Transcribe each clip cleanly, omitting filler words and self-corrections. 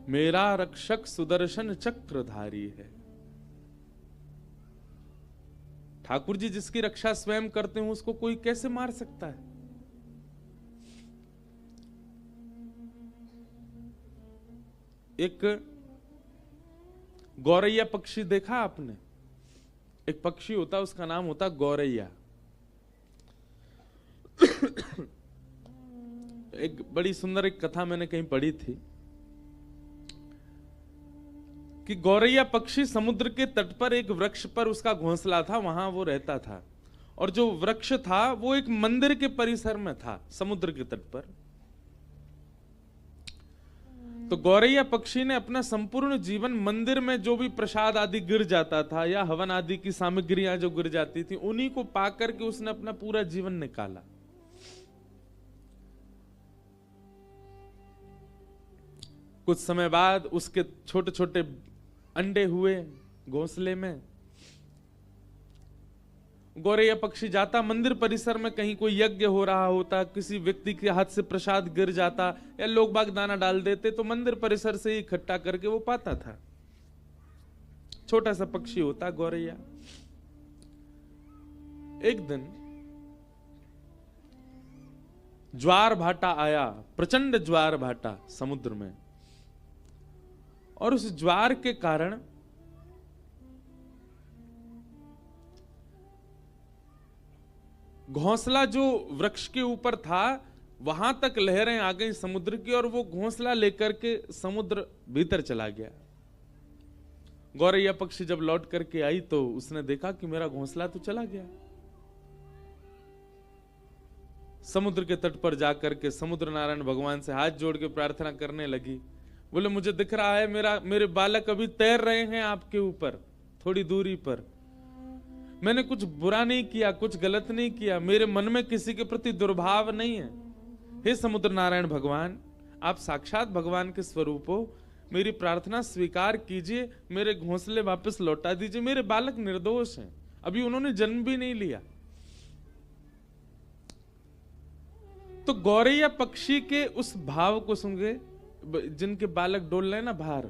मेरा रक्षक सुदर्शन चक्रधारी है। ठाकुर जी जिसकी रक्षा स्वयं करते हैं उसको कोई कैसे मार सकता है? एक गौरैया पक्षी देखा आपने? एक पक्षी होता है, उसका नाम होता गौरैया। एक बड़ी सुंदर एक कथा मैंने कहीं पढ़ी थी कि गौरैया पक्षी समुद्र के तट पर एक वृक्ष पर उसका घोंसला था, वहां वो रहता था। और जो वृक्ष था वो एक मंदिर के परिसर में था, समुद्र के तट पर। तो गौरैया पक्षी ने अपना संपूर्ण जीवन मंदिर में जो भी प्रसाद आदि गिर जाता था या हवन आदि की सामग्रियां जो गिर जाती थी, उन्हीं को पाकर के उसने अपना पूरा जीवन निकाला। कुछ समय बाद उसके छोटे छोटे अंडे हुए घोंसले में। गौरैया पक्षी जाता मंदिर परिसर में, कहीं कोई यज्ञ हो रहा होता, किसी व्यक्ति के हाथ से प्रसाद गिर जाता या लोग बाग दाना डाल देते, तो मंदिर परिसर से इकट्ठा करके वो पाता था। छोटा सा पक्षी होता गौरैया। एक दिन ज्वार भाटा आया, प्रचंड ज्वार भाटा समुद्र में, और उस ज्वार के कारण घोंसला जो वृक्ष के ऊपर था वहां तक लहरें आ गई समुद्र की, और वो घोंसला लेकर के समुद्र भीतर चला गया। गौरैया पक्षी जब लौट करके आई तो उसने देखा कि मेरा घोंसला तो चला गया। समुद्र के तट पर जाकर के समुद्र नारायण भगवान से हाथ जोड़ के प्रार्थना करने लगी। बोले मुझे दिख रहा है मेरे बालक अभी तैर रहे हैं आपके ऊपर थोड़ी दूरी पर। मैंने कुछ बुरा नहीं किया, कुछ गलत नहीं किया, मेरे मन में किसी के प्रति दुर्भाव नहीं है। हे समुद्र नारायण भगवान, आप साक्षात भगवान के स्वरूप हो, मेरी प्रार्थना स्वीकार कीजिए, मेरे घोंसले वापस लौटा दीजिए। मेरे बालक निर्दोष हैं, अभी उन्होंने जन्म भी नहीं लिया। तो गौरैया पक्षी के उस भाव को सुन के, जिनके बालक डोल रहे ना बाहर,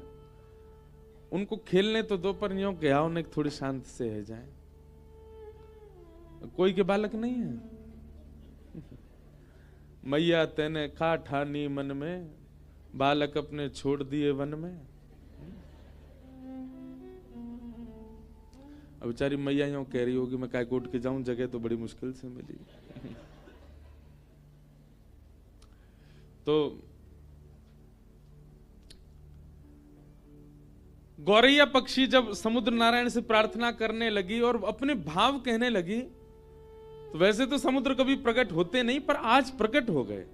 उनको खेलने तो दो, पर यूं क्या उन्हें थोड़ी शांति से रह जाए। कोई के बालक नहीं है। मैया तेने खा ठानी मन में, बालक अपने छोड़ दिए वन में। अब बेचारी मैया यूं कह रही होगी मैं काय कोट के जाऊं, जगह तो बड़ी मुश्किल से मिली। तो गौरैया पक्षी जब समुद्र नारायण से प्रार्थना करने लगी और अपने भाव कहने लगी, तो वैसे तो समुद्र कभी प्रकट होते नहीं, पर आज प्रकट हो गए।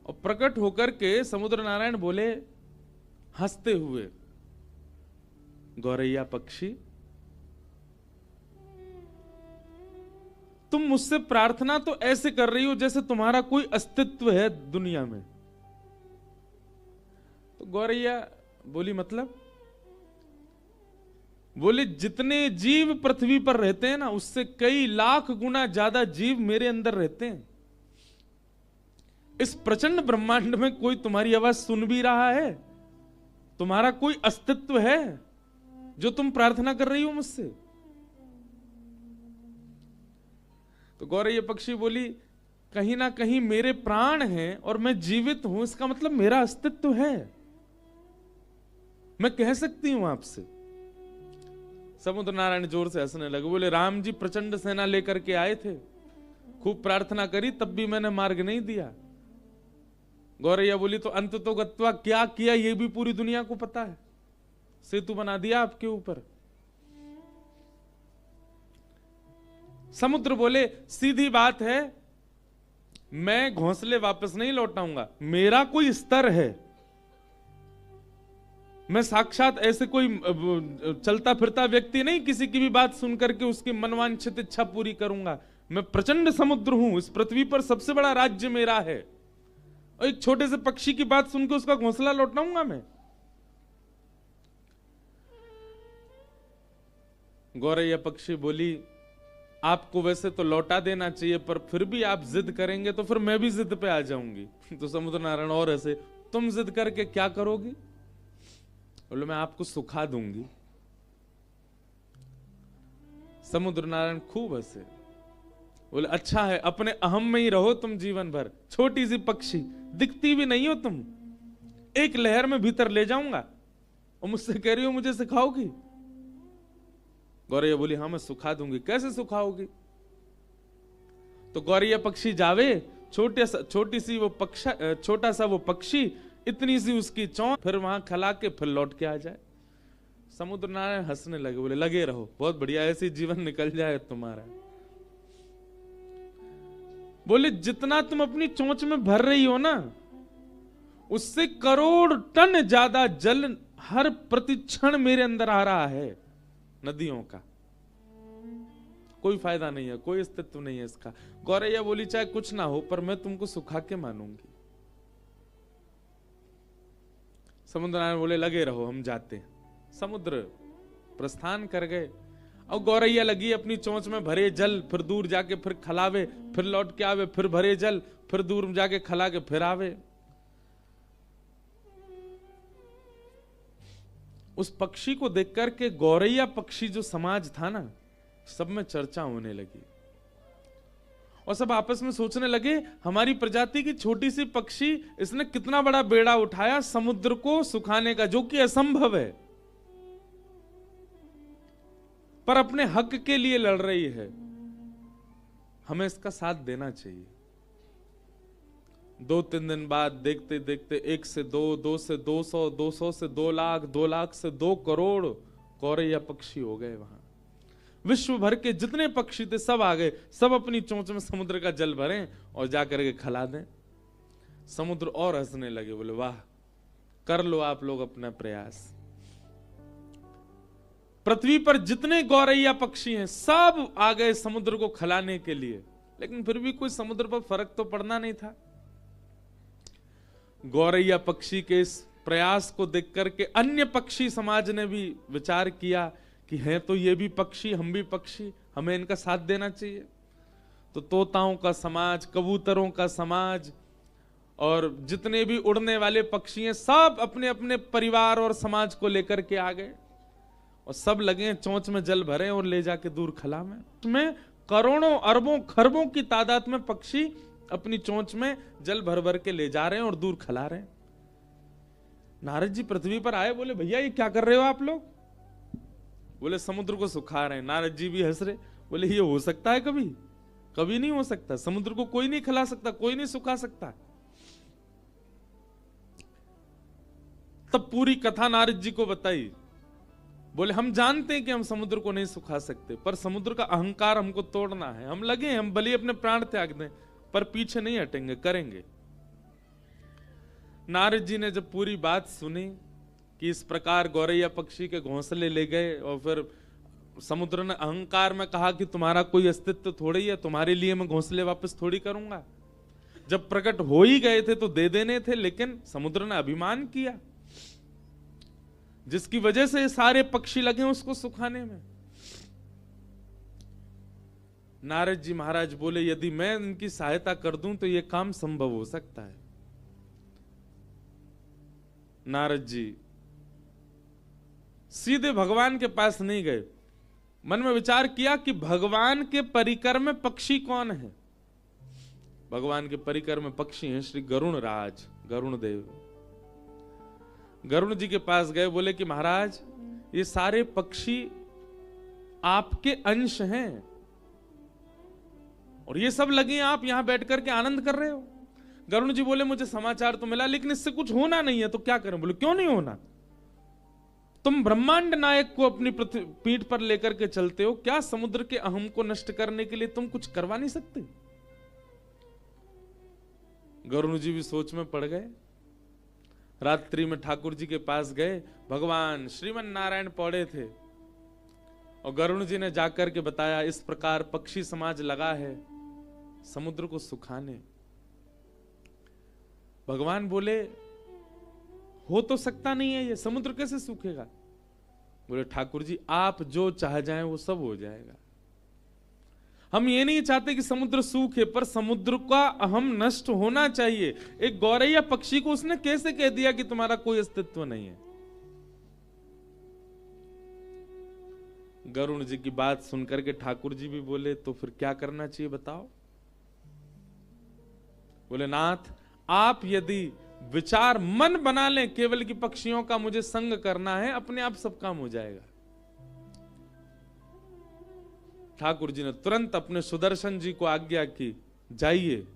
और प्रकट होकर के समुद्र नारायण बोले हंसते हुए, गौरैया पक्षी तुम मुझसे प्रार्थना तो ऐसे कर रही हो जैसे तुम्हारा कोई अस्तित्व है दुनिया में। तो गौरैया बोली मतलब? बोले जितने जीव पृथ्वी पर रहते हैं ना, उससे कई लाख गुना ज्यादा जीव मेरे अंदर रहते हैं। इस प्रचंड ब्रह्मांड में कोई तुम्हारी आवाज सुन भी रहा है? तुम्हारा कोई अस्तित्व है जो तुम प्रार्थना कर रही हो मुझसे? तो गौरैया पक्षी बोली कहीं ना कहीं मेरे प्राण हैं और मैं जीवित हूं, इसका मतलब मेरा अस्तित्व है, मैं कह सकती हूं आपसे। समुद्र नारायण जोर से हंसने लगे। बोले राम जी प्रचंड सेना लेकर के आए थे, खूब प्रार्थना करी, तब भी मैंने मार्ग नहीं दिया। गौरैया बोली तो अंत तो गत्वा क्या किया ये भी पूरी दुनिया को पता है, सेतु बना दिया आपके ऊपर। समुद्र बोले सीधी बात है, मैं घोंसले वापस नहीं लौटाऊंगा, मेरा कोई स्तर है, मैं साक्षात ऐसे कोई चलता फिरता व्यक्ति नहीं, किसी की भी बात सुन करके उसकी मनवांछित इच्छा पूरी करूंगा। मैं प्रचंड समुद्र हूं, इस पृथ्वी पर सबसे बड़ा राज्य मेरा है, और एक छोटे से पक्षी की बात सुन के उसका घोंसला लौटाऊंगा मैं? गौरैया पक्षी बोली आपको वैसे तो लौटा देना चाहिए, पर फिर भी आप जिद करेंगे तो फिर मैं भी जिद पे आ जाऊंगी। तो समुद्र नारायण और ऐसे तुम जिद करके क्या करोगी? बोले मैं आपको सुखा दूंगी। समुद्र नारायण खूब हंसे, बोले अच्छा है, अपने अहम में ही रहो तुम जीवन भर। छोटी सी पक्षी, दिखती भी नहीं हो तुम, एक लहर में भीतर ले जाऊंगा और मुझसे कह रही हो मुझे सिखाओगी? गौरैया बोली हाँ मैं सुखा दूंगी। कैसे सुखाओगी? तो गौरैया पक्षी जावे, छोटी सी वो छोटा सा वो पक्षी, इतनी सी उसकी चोंच, फिर वहां खला के फिर लौट के आ जाए। समुद्र नारायण हंसने लगे, बोले लगे रहो, बहुत बढ़िया, ऐसी जीवन निकल जाए तुम्हारा। बोले जितना तुम अपनी चोंच में भर रही हो ना, उससे करोड़ टन ज्यादा जल हर प्रतिक्षण मेरे अंदर आ रहा है, नदियों का। कोई फायदा नहीं है, कोई अस्तित्व नहीं है इसका। गौरैया बोली चाहे कुछ ना हो, पर मैं तुमको सुखा के मानूंगी। समुद्र नारायण बोले लगे रहो, हम जाते हैं। समुद्र प्रस्थान कर गए और गौरैया लगी अपनी चोंच में भरे जल, फिर दूर जाके फिर खलावे, फिर लौट के आवे, फिर भरे जल, फिर दूर जाके खला के फिर आवे। उस पक्षी को देख करके गौरैया पक्षी जो समाज था ना, सब में चर्चा होने लगी और सब आपस में सोचने लगे हमारी प्रजाति की छोटी सी पक्षी, इसने कितना बड़ा बेड़ा उठाया समुद्र को सुखाने का, जो कि असंभव है, पर अपने हक के लिए लड़ रही है, हमें इसका साथ देना चाहिए। 2-3 दिन बाद देखते देखते 1 से 2, 2 से 200, 200 से 2 लाख, 2 लाख से 2 करोड़ गौरैया पक्षी हो गए। वहां विश्व भर के जितने पक्षी थे सब आ गए, सब अपनी चोंच में समुद्र का जल भरें और जाकर के खिला दें। समुद्र और हंसने लगे, बोले वाह, कर लो आप लोग अपना प्रयास। पृथ्वी पर जितने गौरैया पक्षी हैं सब आ गए समुद्र को खिलाने के लिए, लेकिन फिर भी कोई समुद्र पर फर्क तो पड़ना नहीं था। गौरैया पक्षी के इस प्रयास को देख करके अन्य पक्षी समाज ने भी विचार किया कि हैं तो ये भी पक्षी, हम भी पक्षी, हमें इनका साथ देना चाहिए। तो तोताओं का समाज, कबूतरों का समाज और जितने भी उड़ने वाले पक्षी हैं सब अपने अपने परिवार और समाज को लेकर के आ गए और सब लगे चोंच में जल भरे और ले जाके दूर खला में करोड़ों अरबों खरबों की तादाद में पक्षी अपनी चोंच में जल भर भर के ले जा रहे हैं और दूर खिला रहे हैं। नारद जी पृथ्वी पर आए, बोले भैया ये क्या कर रहे हो आप लोग? बोले समुद्र को सुखा रहे हैं। नारद जी भी हंस रहे, बोले ये हो सकता है कभी? कभी नहीं हो सकता। समुद्र को कोई नहीं खिला सकता, कोई नहीं सुखा सकता। तब पूरी कथा नारद जी को बताई। बोले हम जानते हैं कि हम समुद्र को नहीं सुखा सकते, पर समुद्र का अहंकार हमको तोड़ना है। हम लगे, हम भले अपने प्राण त्याग दें, पर पीछे नहीं हटेंगे, करेंगे। नारद जी ने जब पूरी बात सुनी कि इस प्रकार गौरैया पक्षी के घोंसले ले गए और फिर समुद्र ने अहंकार में कहा कि तुम्हारा कोई अस्तित्व थोड़ी है, तुम्हारे लिए मैं घोंसले वापस थोड़ी करूंगा। जब प्रकट हो ही गए थे तो दे देने थे, लेकिन समुद्र ने अभिमान किया, जिसकी वजह से सारे पक्षी लगे उसको सुखाने में। नारद जी महाराज बोले यदि मैं इनकी सहायता कर दूं तो यह काम संभव हो सकता है। नारद जी सीधे भगवान के पास नहीं गए, मन में विचार किया कि भगवान के परिकर में पक्षी कौन है। भगवान के परिकर में पक्षी हैं श्री गरुण राज, गरुण देव। गरुण जी के पास गए, बोले कि महाराज ये सारे पक्षी आपके अंश हैं और ये सब लगे आप यहां बैठ करके आनंद कर रहे हो। गरुण जी बोले मुझे समाचार तो मिला, लेकिन इससे कुछ होना नहीं है, तो क्या करें? बोले क्यों नहीं होना? तुम ब्रह्मांड नायक को अपनी पीठ पर लेकर के चलते हो, क्या समुद्र के अहम को नष्ट करने के लिए तुम कुछ करवा नहीं सकते? गरुण जी भी सोच में पड़ गए। रात्रि में ठाकुर जी के पास गए, भगवान श्रीमन नारायण पौड़े थे और गरुण जी ने जाकर के बताया इस प्रकार पक्षी समाज लगा है समुद्र को सुखाने। भगवान बोले हो तो सकता नहीं है, ये समुद्र कैसे सूखेगा? बोले ठाकुर जी आप जो चाह जाएं वो सब हो जाएगा। हम ये नहीं चाहते कि समुद्र सूखे, पर समुद्र का अहम नष्ट होना चाहिए। एक गौरैया पक्षी को उसने कैसे कह दिया कि तुम्हारा कोई अस्तित्व नहीं है? गरुण जी की बात सुनकर के ठाकुर जी भी बोले, तो फिर क्या करना चाहिए बताओ? बोले, नाथ आप यदि विचार मन बना लें केवल कि पक्षियों का मुझे संग करना है, अपने आप सब काम हो जाएगा। ठाकुर जी ने तुरंत अपने सुदर्शन जी को आज्ञा की, जाइए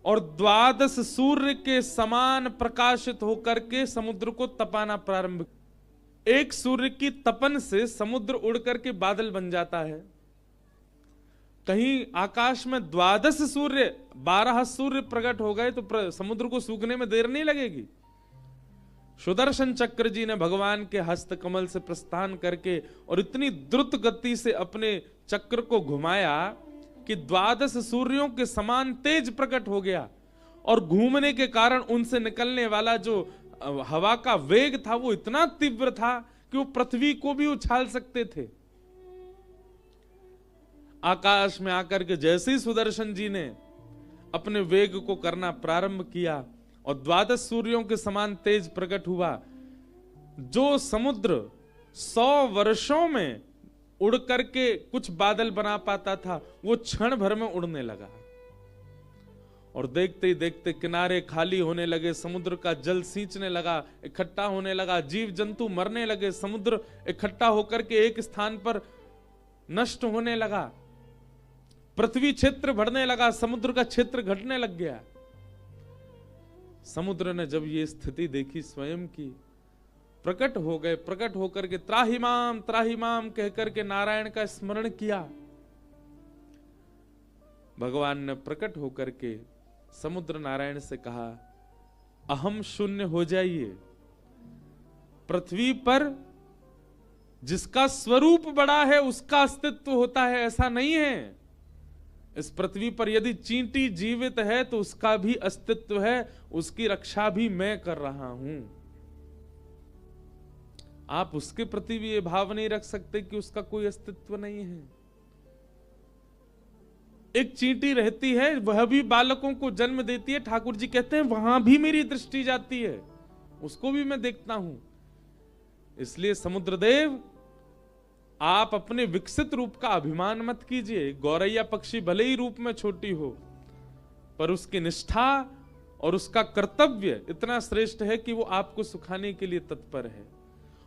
और 12 सूर्य के समान प्रकाशित होकर के समुद्र को तपाना प्रारंभ। एक सूर्य की तपन से समुद्र उड़ करके बादल बन जाता है। कहीं आकाश में 12 सूर्य, 12 सूर्य प्रकट हो गए तो समुद्र को सूखने में देर नहीं लगेगी। सुदर्शन चक्र जी ने भगवान के हस्त कमल से प्रस्थान करके और इतनी द्रुत गति से अपने चक्र को घुमाया कि 12 सूर्यों के समान तेज प्रकट हो गया, और घूमने के कारण उनसे निकलने वाला जो हवा का वेग था वो इतना तीव्र था कि वो पृथ्वी को भी उछाल सकते थे। आकाश में आकर के जैसे ही सुदर्शन जी ने अपने वेग को करना प्रारंभ किया और 12 सूर्यों के समान तेज प्रकट हुआ, जो समुद्र 100 वर्षों में उड़ करके कुछ बादल बना पाता था, वो क्षण भर में उड़ने लगा। और देखते ही देखते किनारे खाली होने लगे, समुद्र का जल सींचने लगा, इकट्ठा होने लगा, जीव जंतु मरने लगे, समुद्र इकट्ठा होकर के एक स्थान पर नष्ट होने लगा, पृथ्वी क्षेत्र बढ़ने लगा, समुद्र का क्षेत्र घटने लग गया। समुद्र ने जब ये स्थिति देखी स्वयं की, प्रकट हो गए, प्रकट होकर के त्राहिमाम कहकर के नारायण का स्मरण किया। भगवान ने प्रकट होकर के समुद्र नारायण से कहा, अहम शून्य हो जाइए। पृथ्वी पर जिसका स्वरूप बड़ा है उसका अस्तित्व होता है, ऐसा नहीं है। इस पृथ्वी पर यदि चींटी जीवित है तो उसका भी अस्तित्व है, उसकी रक्षा भी मैं कर रहा हूं। आप उसके प्रति भी ये भाव नहीं रख सकते कि उसका कोई अस्तित्व नहीं है। एक चींटी रहती है, वह भी बालकों को जन्म देती है। ठाकुर जी कहते हैं वहां भी मेरी दृष्टि जाती है, उसको भी मैं देखता हूं। इसलिए समुद्रदेव, आप अपने विकसित रूप का अभिमान मत कीजिए। गौरैया पक्षी भले ही रूप में छोटी हो, पर उसकी निष्ठा और उसका कर्तव्य इतना श्रेष्ठ है कि वो आपको सुखाने के लिए तत्पर है,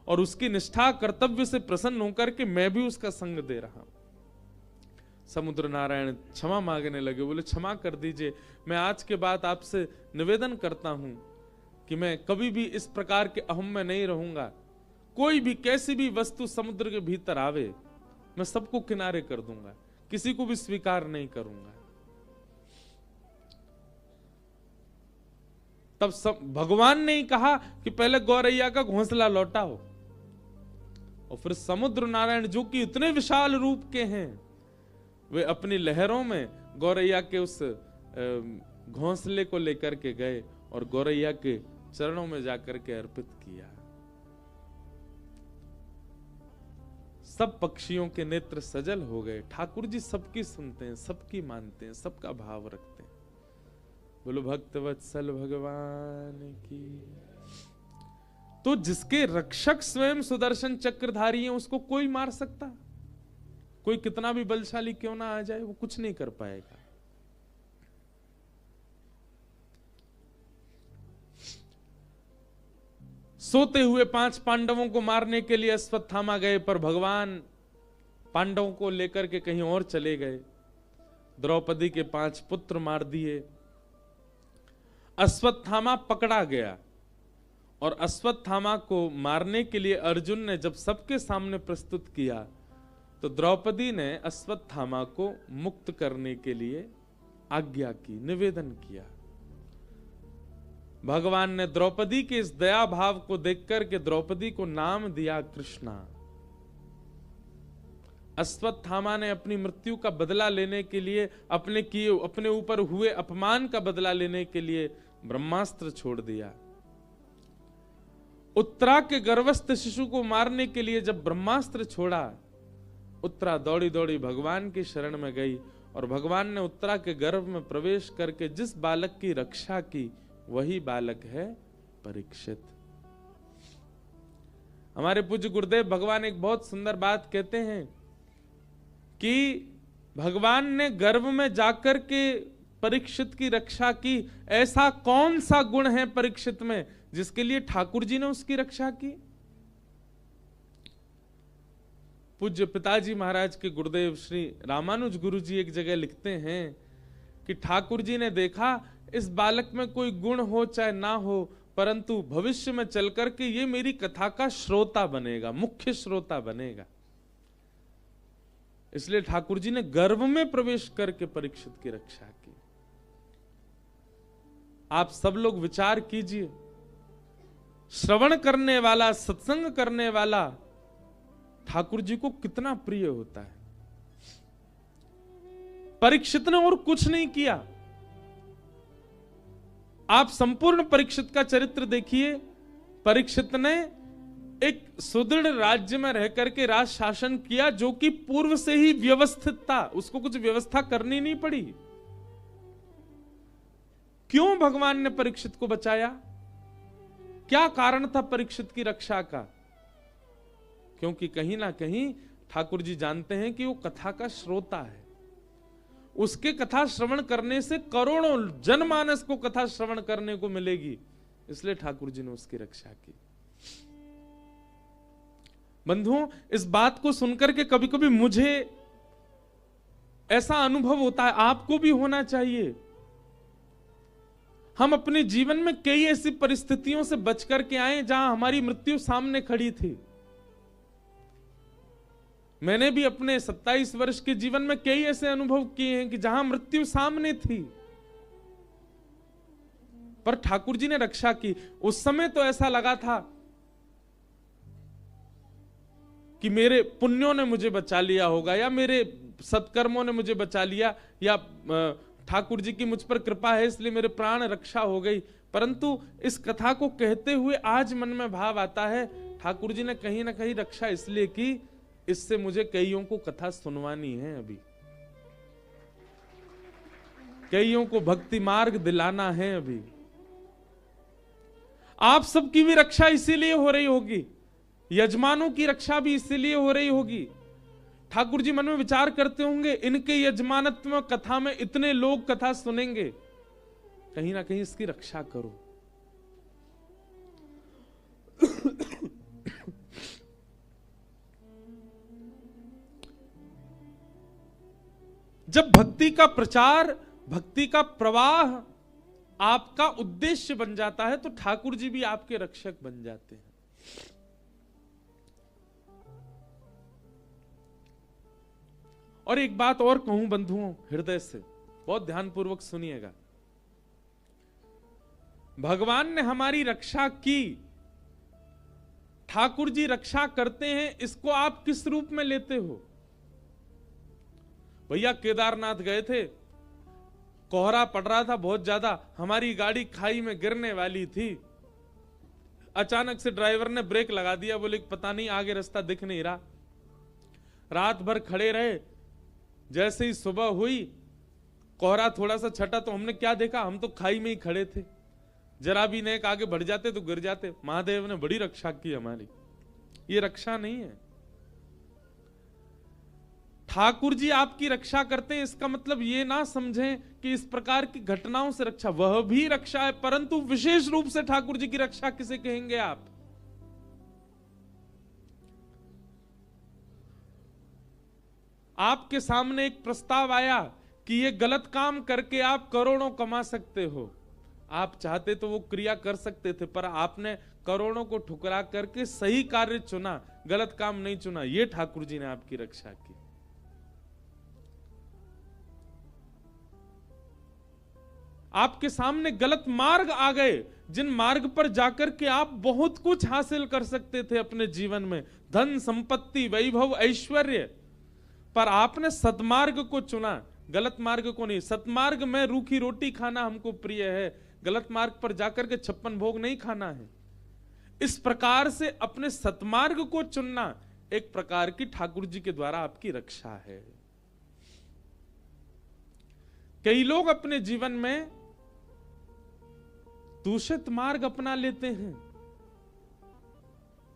और उसकी निष्ठा कर्तव्य से प्रसन्न होकर के मैं भी उसका संग दे रहा हूं। समुद्र नारायण क्षमा मांगने लगे, बोले क्षमा कर दीजिए, मैं आज के बाद आपसे निवेदन करता हूं कि मैं कभी भी इस प्रकार के अहम में नहीं रहूंगा। कोई भी कैसी भी वस्तु समुद्र के भीतर आवे, मैं सबको किनारे कर दूंगा, किसी को भी स्वीकार नहीं करूंगा। तब भगवान ने ही कहा कि पहले गौरैया का घोंसला लौटाओ, और फिर समुद्र नारायण जो कि इतने विशाल रूप के हैं, वे अपनी लहरों में गौरैया के उस घोंसले को लेकर के गए और गौरैया के चरणों में जाकर के अर्पित किया। सब पक्षियों के नेत्र सजल हो गए। ठाकुर जी सबकी सुनते हैं, सबकी मानते हैं, सबका भाव रखते हैं। बोलो भक्तवत्सल भगवान की। तो जिसके रक्षक स्वयं सुदर्शन चक्रधारी हैं, उसको कोई मार सकता? कोई कितना भी बलशाली क्यों ना आ जाए, वो कुछ नहीं कर पाएगा। सोते हुए 5 पांडवों को मारने के लिए अश्वत्थामा गए, पर भगवान पांडवों को लेकर के कहीं और चले गए। द्रौपदी के 5 पुत्र मार दिए। अश्वत्थामा पकड़ा गया, और अश्वत्थामा को मारने के लिए अर्जुन ने जब सबके सामने प्रस्तुत किया, तो द्रौपदी ने अश्वत्थामा को मुक्त करने के लिए आज्ञा की, निवेदन किया। भगवान ने द्रौपदी के इस दया भाव को देखकर के द्रौपदी को नाम दिया कृष्णा। अश्वत्थामा ने अपनी मृत्यु का बदला लेने के लिए, अपने ऊपर हुए अपमान का बदला लेने के लिए ब्रह्मास्त्र छोड़ दिया। उत्तरा के गर्भस्थ शिशु को मारने के लिए जब ब्रह्मास्त्र छोड़ा, उत्तरा दौड़ी दौड़ी भगवान की शरण में गई और भगवान ने उत्तरा के गर्भ में प्रवेश करके जिस बालक की रक्षा की वही बालक है परीक्षित। हमारे पूज्य गुरुदेव भगवान एक बहुत सुंदर बात कहते हैं कि भगवान ने गर्भ में जाकर के परीक्षित की रक्षा की। ऐसा कौन सा गुण है परीक्षित में जिसके लिए ठाकुर जी ने उसकी रक्षा की? पूज्य पिताजी महाराज के गुरुदेव श्री रामानुज गुरु जी एक जगह लिखते हैं कि ठाकुर जी ने देखा इस बालक में कोई गुण हो चाहे ना हो, परंतु भविष्य में चल करके ये मेरी कथा का श्रोता बनेगा, मुख्य श्रोता बनेगा। इसलिए ठाकुर जी ने गर्भ में प्रवेश करके परीक्षित की रक्षा की। आप सब लोग विचार कीजिए, श्रवण करने वाला, सत्संग करने वाला ठाकुर जी को कितना प्रिय होता है। परीक्षित ने और कुछ नहीं किया। आप संपूर्ण परीक्षित का चरित्र देखिए। परीक्षित ने एक सुदृढ़ राज्य में रह करके राज शासन किया जो कि पूर्व से ही व्यवस्थित था, उसको कुछ व्यवस्था करनी नहीं पड़ी। क्यों भगवान ने परीक्षित को बचाया? क्या कारण था परीक्षित की रक्षा का? क्योंकि कहीं ना कहीं ठाकुर जी जानते हैं कि वो कथा का श्रोता है। उसके कथा श्रवण करने से करोड़ों जनमानस को कथा श्रवण करने को मिलेगी, इसलिए ठाकुर जी ने उसकी रक्षा की। बंधुओं, इस बात को सुनकर के कभी कभी मुझे ऐसा अनुभव होता है, आपको भी होना चाहिए। हम अपने जीवन में कई ऐसी परिस्थितियों से बच करके आए जहां हमारी मृत्यु सामने खड़ी थी। मैंने भी अपने 27 वर्ष के जीवन में कई ऐसे अनुभव किए हैं कि जहां मृत्यु सामने थी, पर ठाकुर जी ने रक्षा की। उस समय तो ऐसा लगा था कि मेरे पुण्यों ने मुझे बचा लिया होगा, या मेरे सत्कर्मों ने मुझे बचा लिया, या ठाकुर जी की मुझ पर कृपा है इसलिए मेरे प्राण रक्षा हो गई। परंतु इस कथा को कहते हुए आज मन में भाव आता है, ठाकुर जी ने कहीं ना कहीं रक्षा इसलिए की, इससे मुझे कईयों को कथा सुनवानी है, अभी कईयों को भक्ति मार्ग दिलाना है। अभी आप सबकी भी रक्षा इसीलिए हो रही होगी, यजमानों की रक्षा भी इसीलिए हो रही होगी। ठाकुर जी मन में विचार करते होंगे, इनके यजमानत्व में कथा में इतने लोग कथा सुनेंगे, कहीं ना कहीं इसकी रक्षा करो। जब भक्ति का प्रचार, भक्ति का प्रवाह आपका उद्देश्य बन जाता है तो ठाकुर जी भी आपके रक्षक बन जाते हैं। और एक बात और कहूं बंधुओं, हृदय से बहुत ध्यानपूर्वक सुनिएगा। भगवान ने हमारी रक्षा की, ठाकुर जी रक्षा करते हैं, इसको आप किस रूप में लेते हो? भैया केदारनाथ गए थे, कोहरा पड़ रहा था बहुत ज्यादा, हमारी गाड़ी खाई में गिरने वाली थी। अचानक से ड्राइवर ने ब्रेक लगा दिया, बोले पता नहीं आगे रास्ता दिख नहीं रहा। रात भर खड़े रहे, जैसे ही सुबह हुई कोहरा थोड़ा सा छटा तो हमने क्या देखा, हम तो खाई में ही खड़े थे, जरा भी नेक आगे बढ़ जाते तो गिर जाते। महादेव ने बड़ी रक्षा की हमारी। ये रक्षा नहीं है। ठाकुर जी आपकी रक्षा करते हैं, इसका मतलब ये ना समझें कि इस प्रकार की घटनाओं से रक्षा, वह भी रक्षा है, परंतु विशेष रूप से ठाकुर जी की रक्षा किसे कहेंगे आप? आपके सामने एक प्रस्ताव आया कि ये गलत काम करके आप करोड़ों कमा सकते हो, आप चाहते तो वो क्रिया कर सकते थे, पर आपने करोड़ों को ठुकरा करके सही कार्य चुना, गलत काम नहीं चुना। ये ठाकुर जी ने आपकी रक्षा की। आपके सामने गलत मार्ग आ गए, जिन मार्ग पर जाकर के आप बहुत कुछ हासिल कर सकते थे अपने जीवन में, धन संपत्ति वैभव ऐश्वर्य, पर आपने सतमार्ग को चुना, गलत मार्ग को नहीं। सतमार्ग में रूखी रोटी खाना हमको प्रिय है, गलत मार्ग पर जाकर के 56 भोग नहीं खाना है। इस प्रकार से अपने सतमार्ग को चुनना, एक प्रकार की ठाकुर जी के द्वारा आपकी रक्षा है। कई लोग अपने जीवन में दूषित मार्ग अपना लेते हैं,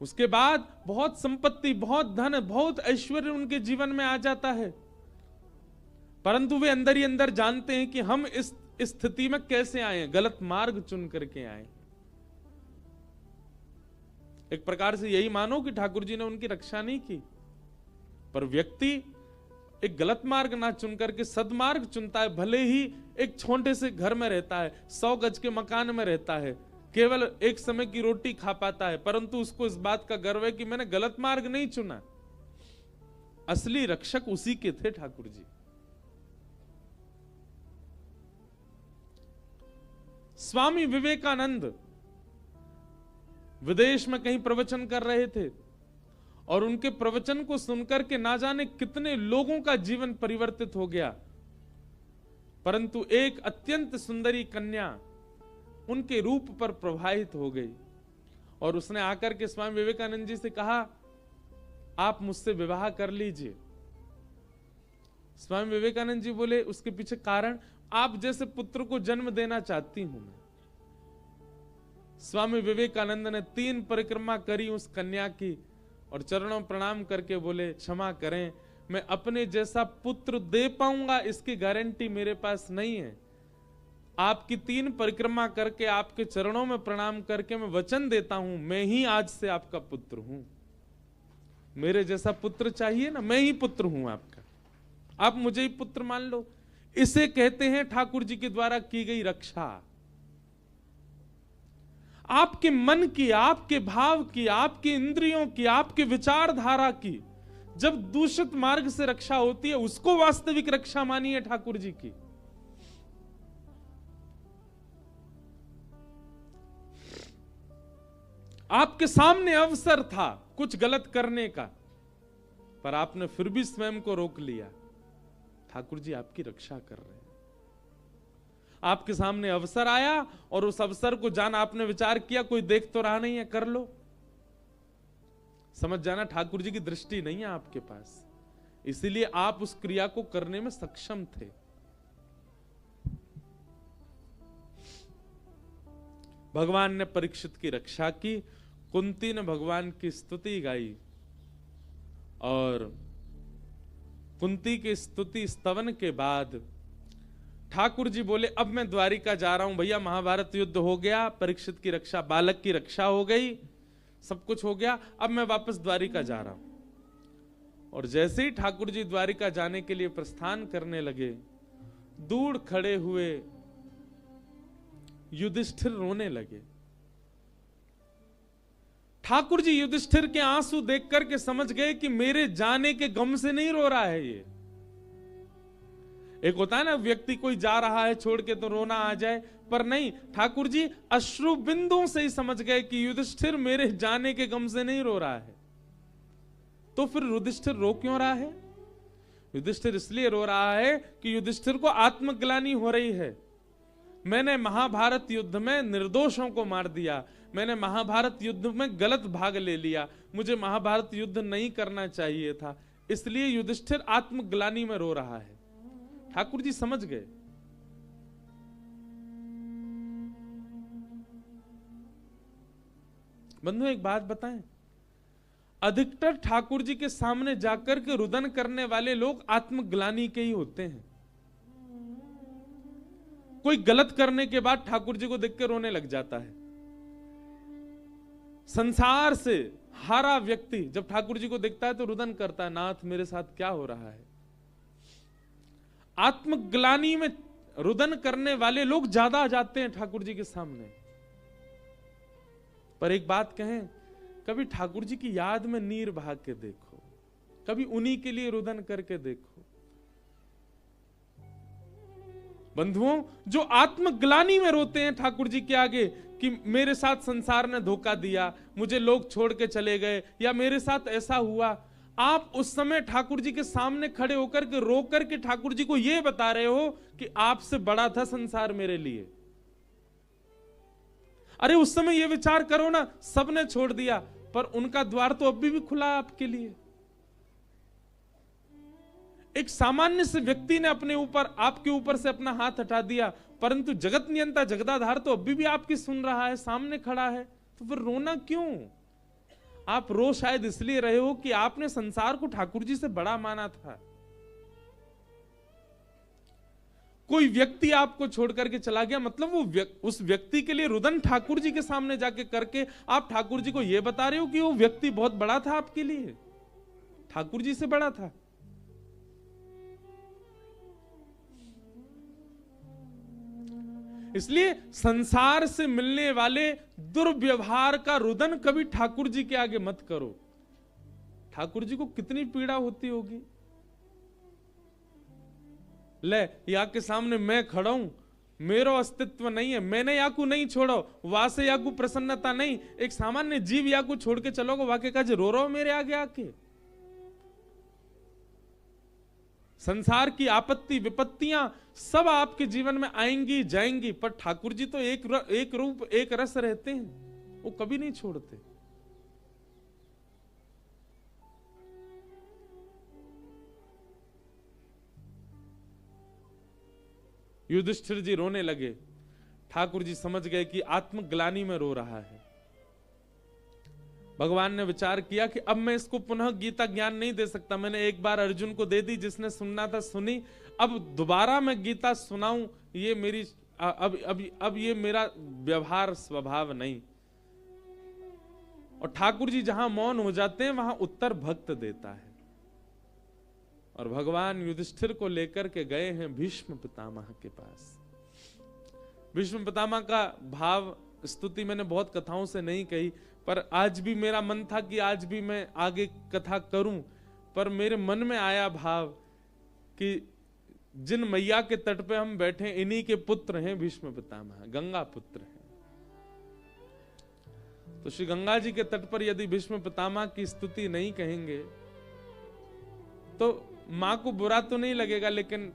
उसके बाद बहुत संपत्ति, बहुत धन, बहुत ऐश्वर्य उनके जीवन में आ जाता है, परंतु वे अंदर ही अंदर जानते हैं कि हम इस स्थिति में कैसे आए, गलत मार्ग चुन करके आए। एक प्रकार से यही मानो कि ठाकुर जी ने उनकी रक्षा नहीं की, पर व्यक्ति एक गलत मार्ग ना चुन करके सदमार्ग चुनता है। भले ही एक छोटे से घर में रहता है, 100 गज के मकान में रहता है, केवल एक समय की रोटी खा पाता है, परंतु उसको इस बात का गर्व है कि मैंने गलत मार्ग नहीं चुना। असली रक्षक उसी के थे ठाकुर जी। स्वामी विवेकानंद विदेश में कहीं प्रवचन कर रहे थे और उनके प्रवचन को सुनकर के ना जाने कितने लोगों का जीवन परिवर्तित हो गया, परंतु एक अत्यंत सुंदरी कन्या उनके रूप पर प्रभावित हो गई और उसने आकर के स्वामी विवेकानंद जी से कहा, आप मुझसे विवाह कर लीजिए। स्वामी विवेकानंद जी बोले, उसके पीछे कारण, आप जैसे पुत्र को जन्म देना चाहती हूं मैं। स्वामी विवेकानंद ने 3 परिक्रमा करी उस कन्या की और चरणों प्रणाम करके बोले, क्षमा करें, मैं अपने जैसा पुत्र दे पाऊंगा इसकी गारंटी मेरे पास नहीं है। आपकी 3 परिक्रमा करके आपके चरणों में प्रणाम करके मैं वचन देता हूं, मैं ही आज से आपका पुत्र हूं। मेरे जैसा पुत्र चाहिए ना, मैं ही पुत्र हूं आपका, आप मुझे ही पुत्र मान लो। इसे कहते हैं ठाकुर जी के द्वारा की गई रक्षा। आपके मन की, आपके भाव की, आपकी इंद्रियों की, आपके विचारधारा की जब दूषित मार्ग से रक्षा होती है, उसको वास्तविक रक्षा मानिए ठाकुर जी की। आपके सामने अवसर था कुछ गलत करने का, पर आपने फिर भी स्वयं को रोक लिया। ठाकुर जी आपकी रक्षा कर रहे हैं। आपके सामने अवसर आया और उस अवसर को जान आपने विचार किया, कोई देख तो रहा नहीं है, कर लो। समझ जाना ठाकुर जी की दृष्टि नहीं है आपके पास, इसीलिए आप उस क्रिया को करने में सक्षम थे। भगवान ने परीक्षित की रक्षा की, कुंती ने भगवान की स्तुति गाई और कुंती की स्तुति स्तवन के बाद ठाकुर जी बोले, अब मैं द्वारिका जा रहा हूं। भैया महाभारत युद्ध हो गया, परीक्षित की रक्षा, बालक की रक्षा हो गई, सब कुछ हो गया, अब मैं वापस द्वारिका जा रहा हूं। और जैसे ही ठाकुर जी द्वारिका जाने के लिए प्रस्थान करने लगे, दूर खड़े हुए युधिष्ठिर रोने लगे। ठाकुर जी युधिष्ठिर के आंसू देख करके समझ गए कि मेरे जाने के गम से नहीं रो रहा है ये। एक होता है ना, व्यक्ति कोई जा रहा है छोड़ के तो रोना आ जाए, पर नहीं, ठाकुर जी अश्रु बिंदुओं से ही समझ गए कि युधिष्ठिर मेरे जाने के गम से नहीं रो रहा है। तो फिर युधिष्ठिर रो क्यों रहा है? युधिष्ठिर इसलिए रो रहा है कि युधिष्ठिर को आत्मग्लानि हो रही है। मैंने महाभारत युद्ध में निर्दोषों को मार दिया, मैंने महाभारत युद्ध में गलत भाग ले लिया, मुझे महाभारत युद्ध नहीं करना चाहिए था, इसलिए युधिष्ठिर आत्मग्लानि में रो रहा है। ठाकुर जी समझ गए। बंधु एक बात बताएं, अधिकतर ठाकुर जी के सामने जाकर के रुदन करने वाले लोग आत्मग्लानि के ही होते हैं। कोई गलत करने के बाद ठाकुर जी को देख के रोने लग जाता है। संसार से हारा व्यक्ति जब ठाकुर जी को देखता है तो रुदन करता है, नाथ मेरे साथ क्या हो रहा है। आत्मग्लानि में रुदन करने वाले लोग ज्यादा जाते हैं ठाकुर जी के सामने। पर एक बात कहें, कभी ठाकुर जी की याद में नीर बहा के देखो, कभी उन्हीं के लिए रुदन करके देखो। बंधुओं, जो आत्मग्लानि में रोते हैं ठाकुर जी के आगे कि मेरे साथ संसार ने धोखा दिया, मुझे लोग छोड़ के चले गए, या मेरे साथ ऐसा हुआ, आप उस समय ठाकुर जी के सामने खड़े होकर के रो करके ठाकुर जी को यह बता रहे हो कि आपसे बड़ा था संसार मेरे लिए। अरे उस समय यह विचार करो ना, सबने छोड़ दिया, पर उनका द्वार तो अभी भी खुला है आपके लिए। एक सामान्य से व्यक्ति ने अपने ऊपर, आपके ऊपर से अपना हाथ हटा दिया, परंतु जगत नियंता जगदाधार तो अभी भी आपकी सुन रहा है, सामने खड़ा है, तो फिर रोना क्यों? आप रो शायद इसलिए रहे हो कि आपने संसार को ठाकुर जी से बड़ा माना था। कोई व्यक्ति आपको छोड़ करके चला गया, मतलब वो उस व्यक्ति के लिए रुदन ठाकुर जी के सामने जाके करके आप ठाकुर जी को यह बता रहे हो कि वो व्यक्ति बहुत बड़ा था आपके लिए, ठाकुर जी से बड़ा था। इसलिए संसार से मिलने वाले दुर्व्यवहार का रुदन कभी ठाकुर जी के आगे मत करो। ठाकुर जी को कितनी पीड़ा होती होगी। ले, या के सामने मैं खड़ा हूं, मेरा अस्तित्व नहीं है, मैंने याकू नहीं छोड़ो, वहां से याकू प्रसन्नता नहीं। एक सामान्य जीव याकू छोड़ के चलोगे, वाके का रो रहा हो मेरे आगे आके। संसार की आपत्ति विपत्तियां सब आपके जीवन में आएंगी जाएंगी, पर ठाकुर जी तो एक रूप एक रस रहते हैं, वो कभी नहीं छोड़ते। युधिष्ठिर जी रोने लगे। ठाकुर जी समझ गए कि आत्मग्लानि में रो रहा है। भगवान ने विचार किया कि अब मैं इसको पुनः गीता ज्ञान नहीं दे सकता। मैंने एक बार अर्जुन को दे दी, जिसने सुनना था सुनी, अब दोबारा मैं गीता सुनाऊं, ये मेरी अब ये मेरा व्यवहार स्वभाव नहीं। और ठाकुर जी जहां मौन हो जाते हैं वहां उत्तर भक्त देता है। और भगवान युधिष्ठिर को लेकर के गए हैं भीष्म पितामह के पास। भीष्म पितामह का भाव स्तुति मैंने बहुत कथाओं से नहीं कही, पर आज भी मेरा मन था कि आज भी मैं आगे कथा करूं, पर मेरे मन में आया भाव कि जिन मैया के तट पे हम बैठे इन्हीं के पुत्र हैं भीष्म पितामह, गंगा पुत्र हैं। तो श्री गंगा जी के तट पर यदि भीष्म पितामह की स्तुति नहीं कहेंगे तो मां को बुरा तो नहीं लगेगा, लेकिन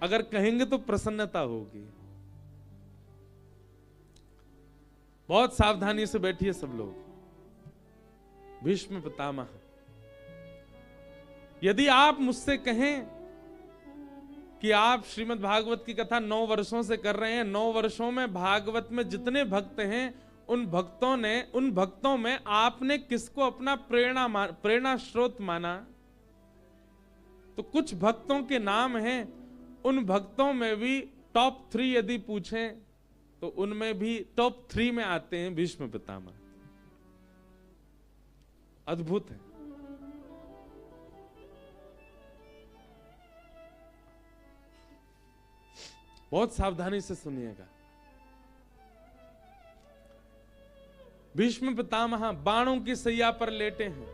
अगर कहेंगे तो प्रसन्नता होगी। बहुत सावधानी से बैठिए सब लोग। भीष्म पितामह, यदि आप मुझसे कहें कि आप श्रीमद् भागवत की कथा 9 वर्षों से कर रहे हैं, 9 वर्षों में भागवत में जितने भक्त हैं उन भक्तों में आपने किसको अपना प्रेरणा स्रोत माना, तो कुछ भक्तों के नाम हैं। उन भक्तों में भी टॉप 3 यदि पूछें तो उनमें भी टॉप 3 में आते हैं भीष्म पितामह। अद्भुत है। बहुत सावधानी से सुनिएगा। भीष्म पितामह बाणों की सैया पर लेटे हैं,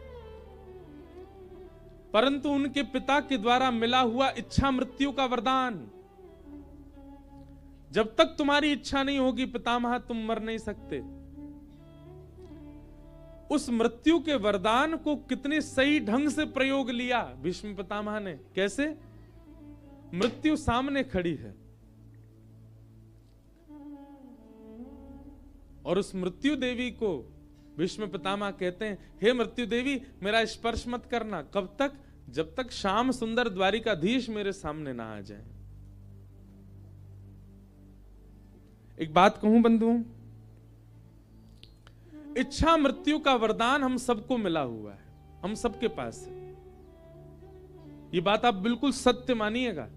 परंतु उनके पिता के द्वारा मिला हुआ इच्छा मृत्यु का वरदान, जब तक तुम्हारी इच्छा नहीं होगी पितामह तुम मर नहीं सकते। उस मृत्यु के वरदान को कितने सही ढंग से प्रयोग लिया भीष्म पितामह ने। कैसे? मृत्यु सामने खड़ी है और उस मृत्यु देवी को भीष्म पितामह कहते हैं, हे मृत्यु देवी मेरा स्पर्श मत करना। कब तक? जब तक श्याम सुंदर द्वारिकाधीश मेरे सामने ना आ जाए। एक बात कहूं बंधुओं, इच्छा मृत्यु का वरदान हम सबको मिला हुआ है, हम सबके पास है। ये बात आप बिल्कुल सत्य मानिएगा।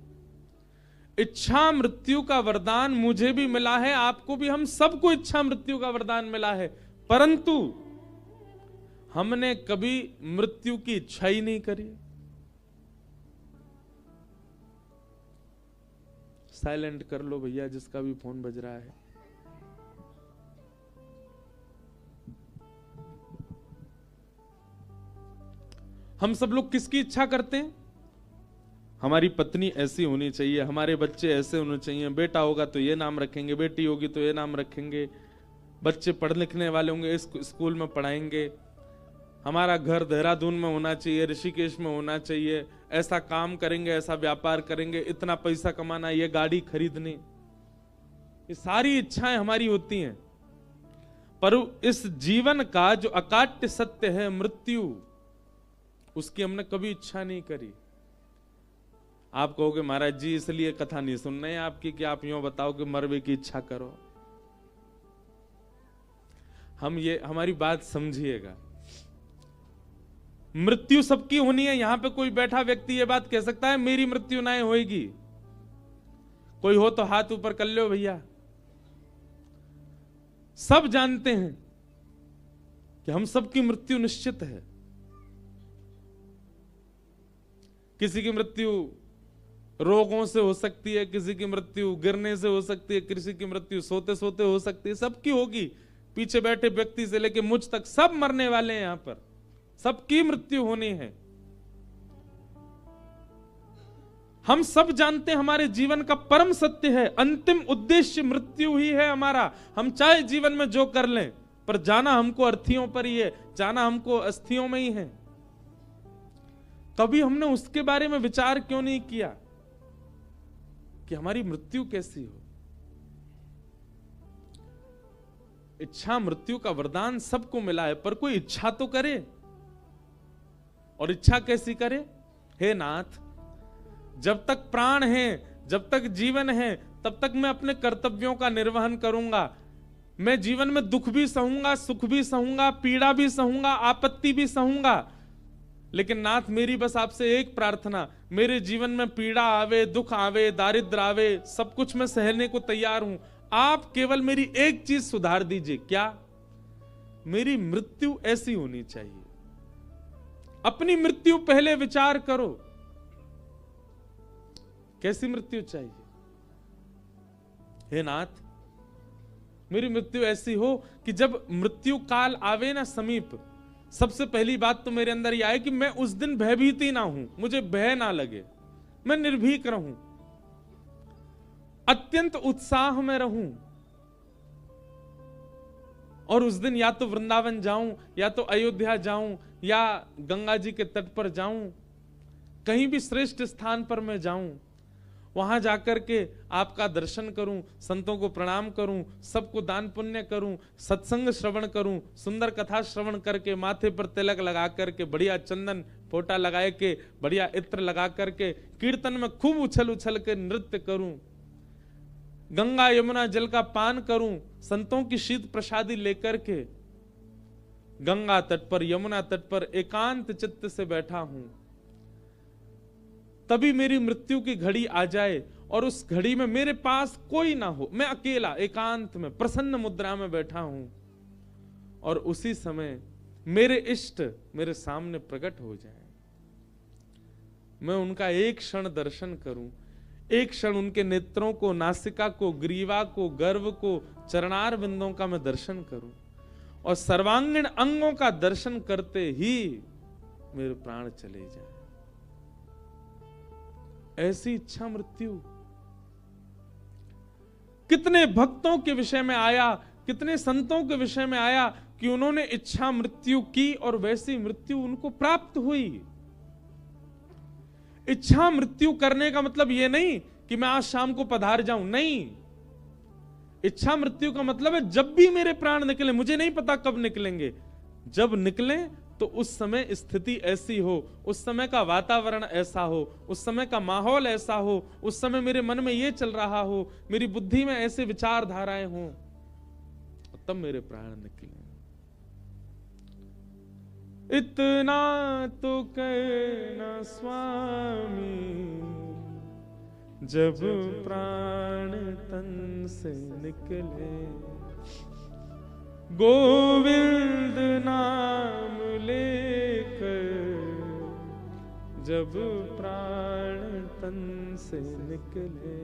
इच्छा मृत्यु का वरदान मुझे भी मिला है, आपको भी, हम सबको इच्छा मृत्यु का वरदान मिला है, परंतु हमने कभी मृत्यु की इच्छा ही नहीं करी। साइलेंट कर लो भैया जिसका भी फोन बज रहा है। हम सब लोग किसकी इच्छा करते हैं? हमारी पत्नी ऐसी होनी चाहिए, हमारे बच्चे ऐसे होने चाहिए, बेटा होगा तो ये नाम रखेंगे, बेटी होगी तो ये नाम रखेंगे, बच्चे पढ़ लिखने वाले होंगे इस स्कूल में पढ़ाएंगे, हमारा घर देहरादून में होना चाहिए, ऋषिकेश में होना चाहिए, ऐसा काम करेंगे, ऐसा व्यापार करेंगे, इतना पैसा कमाना, ये गाड़ी खरीदनी। ये सारी इच्छाएं हमारी होती हैं, पर इस जीवन का जो अकाट्य सत्य है मृत्यु, उसकी हमने कभी इच्छा नहीं करी। आप कहोगे महाराज जी इसलिए कथा नहीं सुन रहे हैं आपकी कि आप यूं बताओ कि मरवे की इच्छा करो। हमारी बात समझिएगा, मृत्यु सबकी होनी है। यहां पे कोई बैठा व्यक्ति ये बात कह सकता है मेरी मृत्यु ना होएगी? कोई हो तो हाथ ऊपर कर लो भैया। सब जानते हैं कि हम सबकी मृत्यु निश्चित है। किसी की मृत्यु रोगों से हो सकती है, किसी की मृत्यु गिरने से हो सकती है, किसी की मृत्यु सोते सोते हो सकती है, सबकी होगी। पीछे बैठे व्यक्ति से लेके मुझ तक सब मरने वाले हैं। यहां पर सबकी मृत्यु होनी है। हम सब जानते हैं हमारे जीवन का परम सत्य है, अंतिम उद्देश्य मृत्यु ही है हमारा। हम चाहे जीवन में जो कर लें, पर जाना हमको अर्थियों पर ही है, जाना हमको अस्थियों में ही है। कभी हमने उसके बारे में विचार क्यों नहीं किया कि हमारी मृत्यु कैसी हो? इच्छा मृत्यु का वरदान सबको मिला है, पर कोई इच्छा तो करे। और इच्छा कैसी करे? हे नाथ, जब तक प्राण है, जब तक जीवन है, तब तक मैं अपने कर्तव्यों का निर्वहन करूंगा। मैं जीवन में दुख भी सहूंगा, सुख भी सहूंगा, पीड़ा भी सहूंगा, आपत्ति भी सहूंगा। लेकिन नाथ मेरी बस आपसे एक प्रार्थना, मेरे जीवन में पीड़ा आवे, दुख आवे, दारिद्र आवे, सब कुछ मैं सहने को तैयार हूं। आप केवल मेरी एक चीज सुधार दीजिए। क्या? मेरी मृत्यु ऐसी होनी चाहिए। अपनी मृत्यु पहले विचार करो, कैसी मृत्यु चाहिए? हे नाथ, मेरी मृत्यु ऐसी हो कि जब मृत्यु काल आवे ना समीप, सबसे पहली बात तो मेरे अंदर यह आए कि मैं उस दिन भयभीत ही ना हूं, मुझे भय ना लगे, मैं निर्भीक रहूं, अत्यंत उत्साह में रहूं। और उस दिन या तो वृंदावन जाऊं, या तो अयोध्या जाऊं, या गंगा जी के तट पर जाऊं, कहीं भी श्रेष्ठ स्थान पर मैं जाऊं, वहां जाकर के आपका दर्शन करूं, संतों को प्रणाम करूं, सबको दान पुण्य करूं, सत्संग श्रवण करूं, सुंदर कथा श्रवण करके, माथे पर तिलक लगा करके, बढ़िया चंदन फोटा लगाए के, बढ़िया इत्र लगा करके, कीर्तन में खूब उछल उछल के नृत्य करूं, गंगा यमुना जल का पान करूं, संतों की शीत प्रसादी लेकर के गंगा तट पर, यमुना तट पर एकांत चित्त से बैठा हूं। तभी मेरी मृत्यु की घड़ी आ जाए और उस घड़ी में मेरे पास कोई ना हो, मैं अकेला एकांत में प्रसन्न मुद्रा में बैठा हूं, और उसी समय मेरे इष्ट मेरे सामने प्रकट हो जाए। मैं उनका एक क्षण दर्शन करूं, एक क्षण उनके नेत्रों को, नासिका को, ग्रीवा को, गर्व को, चरणार बिंदों का मैं दर्शन करूं, और सर्वांगीण अंगों का दर्शन करते ही मेरे प्राण चले जाए। ऐसी इच्छा मृत्यु कितने भक्तों के विषय में आया, कितने संतों के विषय में आया कि उन्होंने इच्छा मृत्यु की और वैसी मृत्यु उनको प्राप्त हुई। इच्छा मृत्यु करने का मतलब यह नहीं कि मैं आज शाम को पधार जाऊं, नहीं। इच्छा मृत्यु का मतलब है जब भी मेरे प्राण निकले, मुझे नहीं पता कब निकलेंगे, जब निकले तो उस समय स्थिति ऐसी हो, उस समय का वातावरण ऐसा हो, उस समय का माहौल ऐसा हो, उस समय मेरे मन में ये चल रहा हो, मेरी बुद्धि में ऐसे विचारधाराएं हों, तब मेरे प्राण निकले। इतना तो कहना स्वामी, जब प्राण तन से निकले, गोविंद नाम लेकर जब प्राण तन से निकले।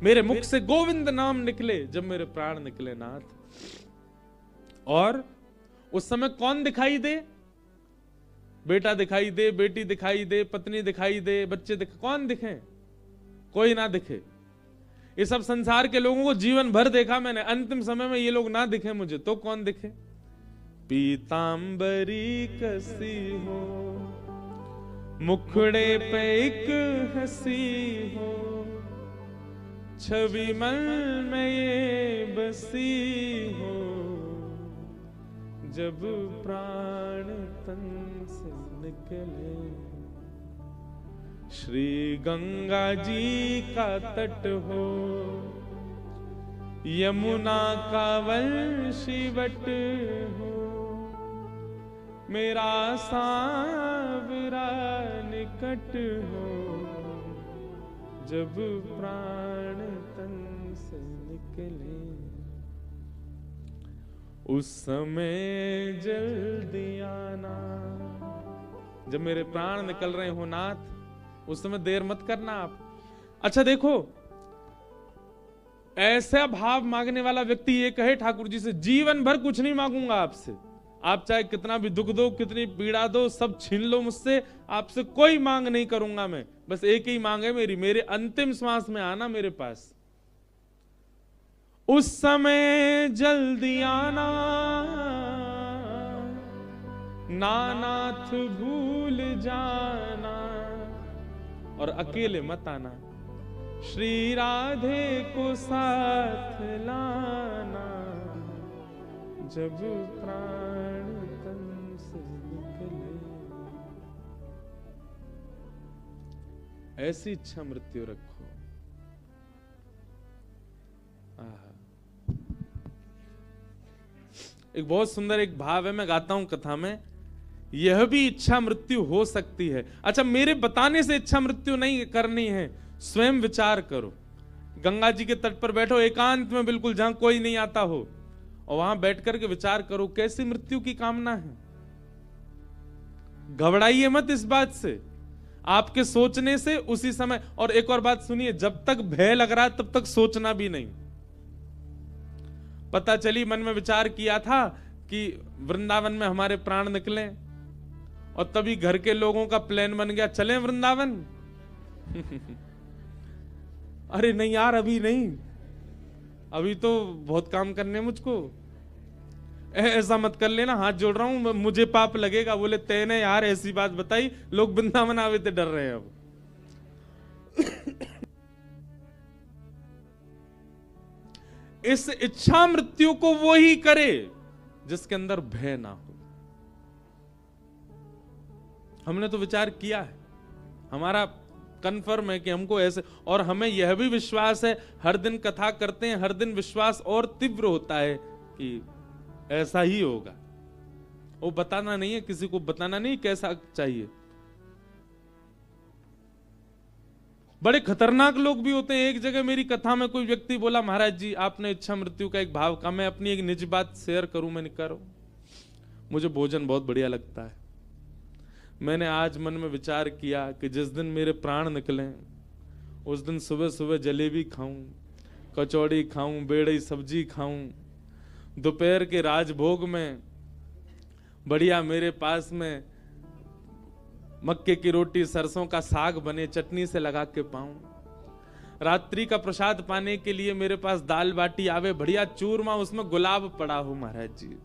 मेरे मुख से गोविंद नाम निकले जब मेरे प्राण निकले नाथ। और उस समय कौन दिखाई दे? बेटा दिखाई दे, बेटी दिखाई दे, पत्नी दिखाई दे, बच्चे कौन दिखे? कोई ना दिखे। ये सब संसार के लोगों को जीवन भर देखा मैंने, अंतिम समय में ये लोग ना दिखे मुझे तो कौन दिखे? पीतांबरी कसी हो, मुखड़े पे एक हंसी हो, छवि मन में ये बसी हो, जब प्राण तन से निकले। श्री गंगा जी का तट हो, यमुना का वंशीवट हो, मेरा सांवरा निकट हो, जब प्राण तन से निकले। उस समय जल्दी आना, जब मेरे प्राण निकल रहे हो नाथ, उस समय देर मत करना आप। अच्छा देखो, ऐसा भाव मांगने वाला व्यक्ति ये कहे ठाकुर जी से, जीवन भर कुछ नहीं मांगूंगा आपसे, आप चाहे कितना भी दुख दो, कितनी पीड़ा दो, सब छीन लो मुझसे, आपसे कोई मांग नहीं करूंगा मैं, बस एक ही मांग है मेरी, मेरे अंतिम श्वास में आना मेरे पास। उस समय जल्दी आना, नानाथ भूल जाना, और अकेले मत आना, श्री राधे को साथ लाना, जब प्राण तन से निकले। ऐसी इच्छा मृत्यु रखो। एक बहुत सुंदर एक भाव है, मैं गाता हूं कथा में, यह भी इच्छा मृत्यु हो सकती है। अच्छा, मेरे बताने से इच्छा मृत्यु नहीं करनी है, स्वयं विचार करो। गंगा जी के तट पर बैठो एकांत में, बिल्कुल जहां कोई नहीं आता हो, और वहां बैठ करके विचार करो कैसी मृत्यु की कामना है। घबराइए मत इस बात से, आपके सोचने से उसी समय। और एक और बात सुनिए, जब तक भय लग रहा है तब तक सोचना भी नहीं। पता चली मन में विचार किया था कि वृंदावन में हमारे प्राण निकले, और तभी घर के लोगों का प्लान बन गया, चलें वृंदावन। अरे नहीं यार, अभी नहीं, अभी तो बहुत काम करने मुझको, ऐसा मत कर लेना, हाथ जोड़ रहा हूं, मुझे पाप लगेगा। बोले तेने यार ऐसी बात बताई, लोग वृंदावन आवे थे डर रहे हैं अब। इस इच्छा मृत्यु को वो ही करे जिसके अंदर भय ना हो। हमने तो विचार किया है, हमारा कन्फर्म है कि हमको ऐसे, और हमें यह भी विश्वास है, हर दिन कथा करते हैं, हर दिन विश्वास और तीव्र होता है कि ऐसा ही होगा। वो बताना नहीं है, किसी को बताना नहीं कैसा चाहिए। बड़े खतरनाक लोग भी होते हैं। एक जगह मेरी कथा में कोई व्यक्ति बोला, महाराज जी आपने इच्छा मृत्यु का एक भाव कहा, मैं अपनी एक निजी बात शेयर करूं, मैंने करो। मुझे भोजन बहुत बढ़िया लगता है, मैंने आज मन में विचार किया कि जिस दिन मेरे प्राण निकलें उस दिन सुबह सुबह जलेबी खाऊं, कचौड़ी खाऊं, बेड़ई सब्जी खाऊं, दोपहर के राजभोग में बढ़िया मेरे पास में मक्के की रोटी, सरसों का साग बने, चटनी से लगा के पाऊं। रात्रि का प्रसाद पाने के लिए मेरे पास दाल बाटी आवे, बढ़िया चूरमा, उसमें गुलाब पड़ा हो महाराज जी।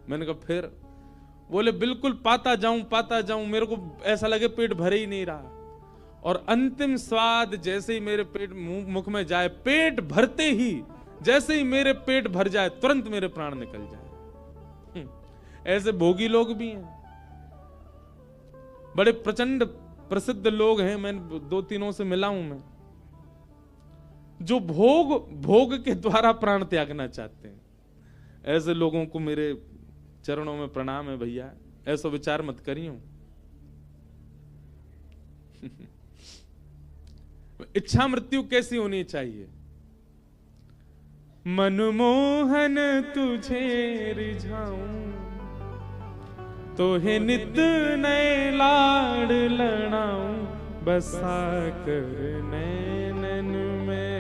मैंने कहा फिर? बोले बिल्कुल पाता जाऊं, मेरे को ऐसा लगे पेट भरे ही नहीं रहा। और अंतिम स्वाद जैसे ही मेरे पेट मुख में जाए, पेट भरते ही जैसे ही मेरे पेट भर जाए तुरंत मेरे प्राण निकल जाए। ऐसे भोगी लोग भी हैं, बड़े प्रचंड प्रसिद्ध लोग हैं, मैं 2-3 से मिला हूं मैं, जो भोग के द्वारा प्राण त्यागना चाहते हैं। ऐसे लोगों को मेरे चरणों में प्रणाम है भैया, ऐसा विचार मत करियो। इच्छा मृत्यु कैसी होनी चाहिए? मनमोहन तुझे रिझाऊं, तोहे नित नए लाड़ लड़ाऊं, बसा कर नैनन में,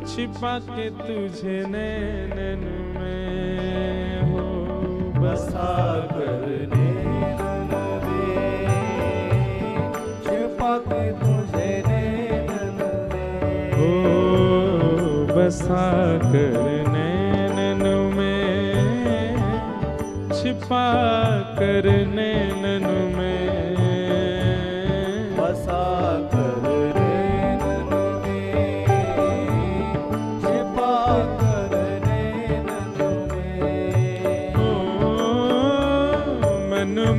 छिपा के तुझे नैनन में हो, बसा कर नैनन में, छिपा के तुझे नैनन में हो, बसा कर नैनन में, छिपा कर नैनन में, बसा कर नैनन में,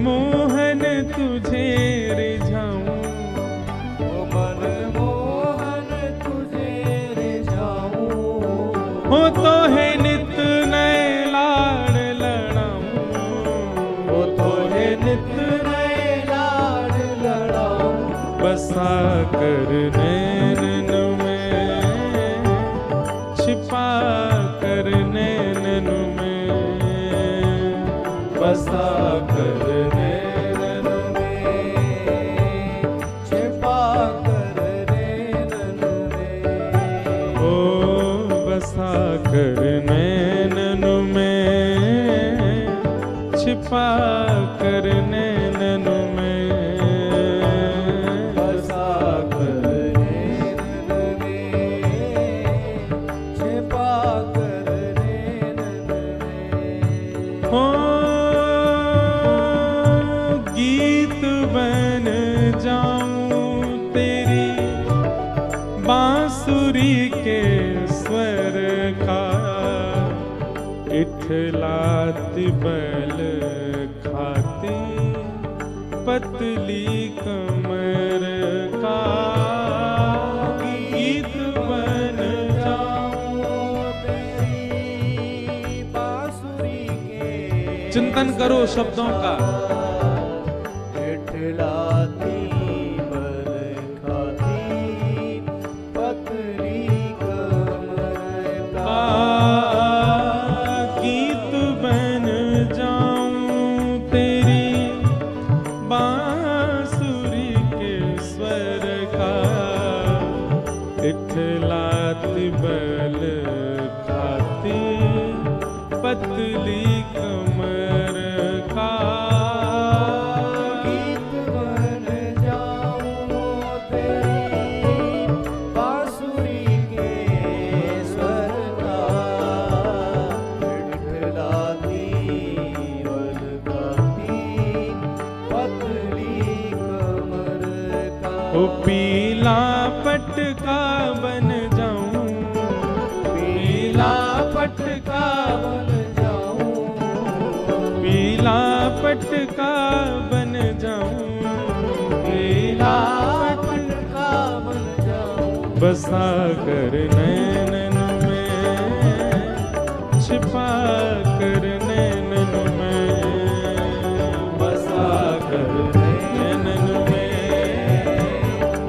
मनमोहन तुझे रिझाऊं, ओ मनमोहन तुझे रिझाऊं, हो तो है नित नए लाड़ लड़ाऊं, हो तो है नित नए लाड़ लड़ाऊं, बसा कर नैनन में, छिपा कर नैनन में, बसा कर नैनन में, छिपा कर नैनन में, ओ बसा कर नैनन में, छिपा कर नैनन में, बसा कर नैनन में, छिपा कर नैनन में। हो गीत बन जाऊं तेरी बांसुरी के स्वर का, इठलाती बल खाती पतली कमर का, गीत बन जाऊं तेरी बांसुरी के, चिंतन करो शब्दों का, इठलाती बल खाती पतली कमर का, गीत बन जाऊं तेरी बांसुरी के स्वर का, इठलाती बल खाती पतली कमर का, गीत बन जाऊं तेरी बांसुरी के स्वर का, इठलाती बल खाती पतली कमर का, ओ पीला पटका बन जाऊं, पीला पटका बन जाऊं, पीला पटका बन जाऊं, पीला पटका बन जाऊं, बसा कर नैनन में, छिपा कर नैनन में, बसा कर नैनन में,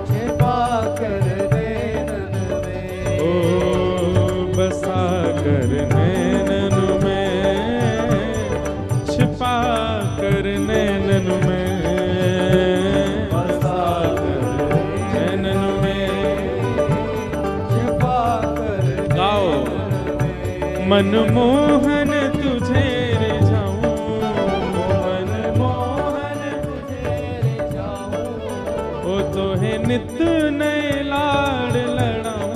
छिपा कर नैनन में, ओ बसा कर नैनन में, छिपा कर नैनन में, बसा कर नैनन में। छिपा कर गाओ। नैनन में, मनमोहन तुझे रिझाऊं, मनमोहन तुझे रिझाऊं, ओ तो है नित नए लाड़ लड़ाऊं,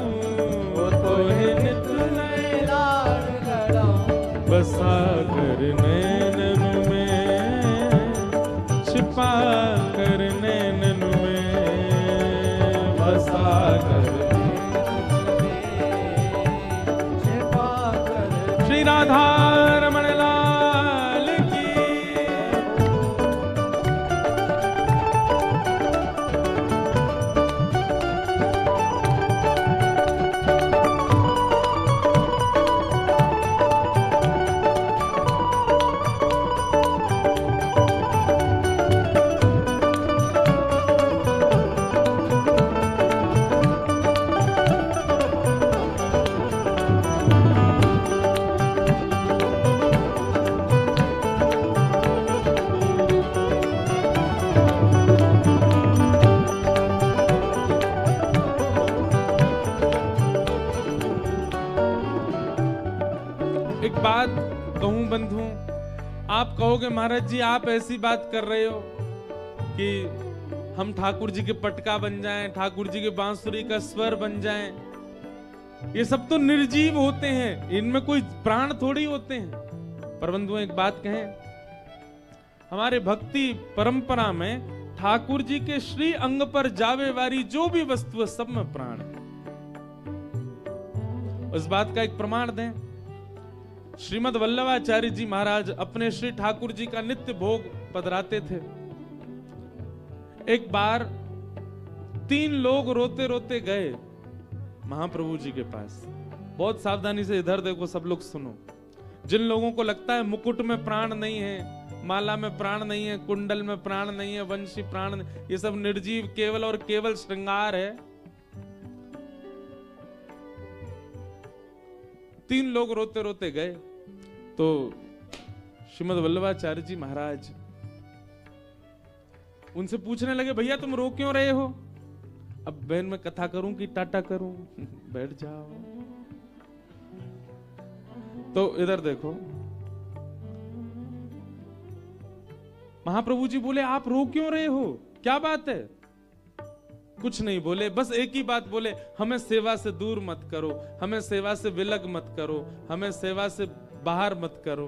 ओ तो है नित नए लाड़ लड़ाऊं, बसा कर नैनन में, छिपा कर नैनन में, बसा कर। छिपा कर श्री राधा रमण लाल की। एक बात कहूं बंधु, आप कहोगे महाराज जी आप ऐसी बात कर रहे हो कि हम ठाकुर जी के पटका बन जाएं, ठाकुर जी के बांसुरी का स्वर बन जाएं। ये सब तो निर्जीव होते हैं, इनमें कोई प्राण थोड़ी होते हैं। पर बंधुओं एक बात कहें, हमारे भक्ति परंपरा में ठाकुर जी के श्री अंग पर जावे वाली जो भी वस्तु है सब में प्राण है। उस बात का एक प्रमाण दें। श्रीमद वल्लभाचार्य जी महाराज अपने श्री ठाकुर जी का नित्य भोग पधराते थे। एक बार 3 लोग रोते रोते गए महाप्रभु जी के पास। बहुत सावधानी से इधर देखो, सब लोग सुनो। जिन लोगों को लगता है मुकुट में प्राण नहीं है, माला में प्राण नहीं है, कुंडल में प्राण नहीं है, वंशी प्राण नहीं, ये सब निर्जीव केवल और केवल श्रृंगार है। 3 लोग रोते रोते गए तो श्रीमद वल्लभाचार्य जी महाराज उनसे पूछने लगे, भैया तुम रो क्यों रहे हो? अब बहन मैं कथा करूं कि टाटा करूं? बैठ जाओ। तो इधर देखो, महाप्रभु जी बोले, आप रो क्यों रहे हो? क्या बात है? कुछ नहीं बोले, बस एक ही बात बोले, हमें सेवा से दूर मत करो, हमें सेवा से विलग मत करो, हमें सेवा से बाहर मत करो।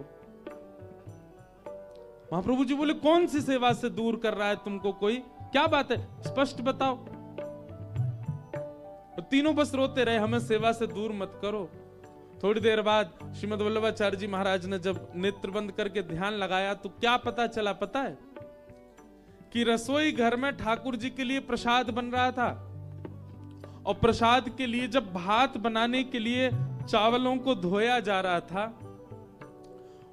महाप्रभु जी बोले, कौन सी सेवा से दूर कर रहा है तुमको कोई? क्या बात है, स्पष्ट बताओ। तो तीनों बस रोते रहे, हमें सेवा से दूर मत करो। थोड़ी देर बाद श्रीमद वल्लभाचार्य जी महाराज ने जब नेत्र बंद करके ध्यान लगाया तो क्या पता चला पता है? कि रसोई घर में ठाकुर जी के लिए प्रसाद बन रहा था, और प्रसाद के लिए जब भात बनाने के लिए चावलों को धोया जा रहा था,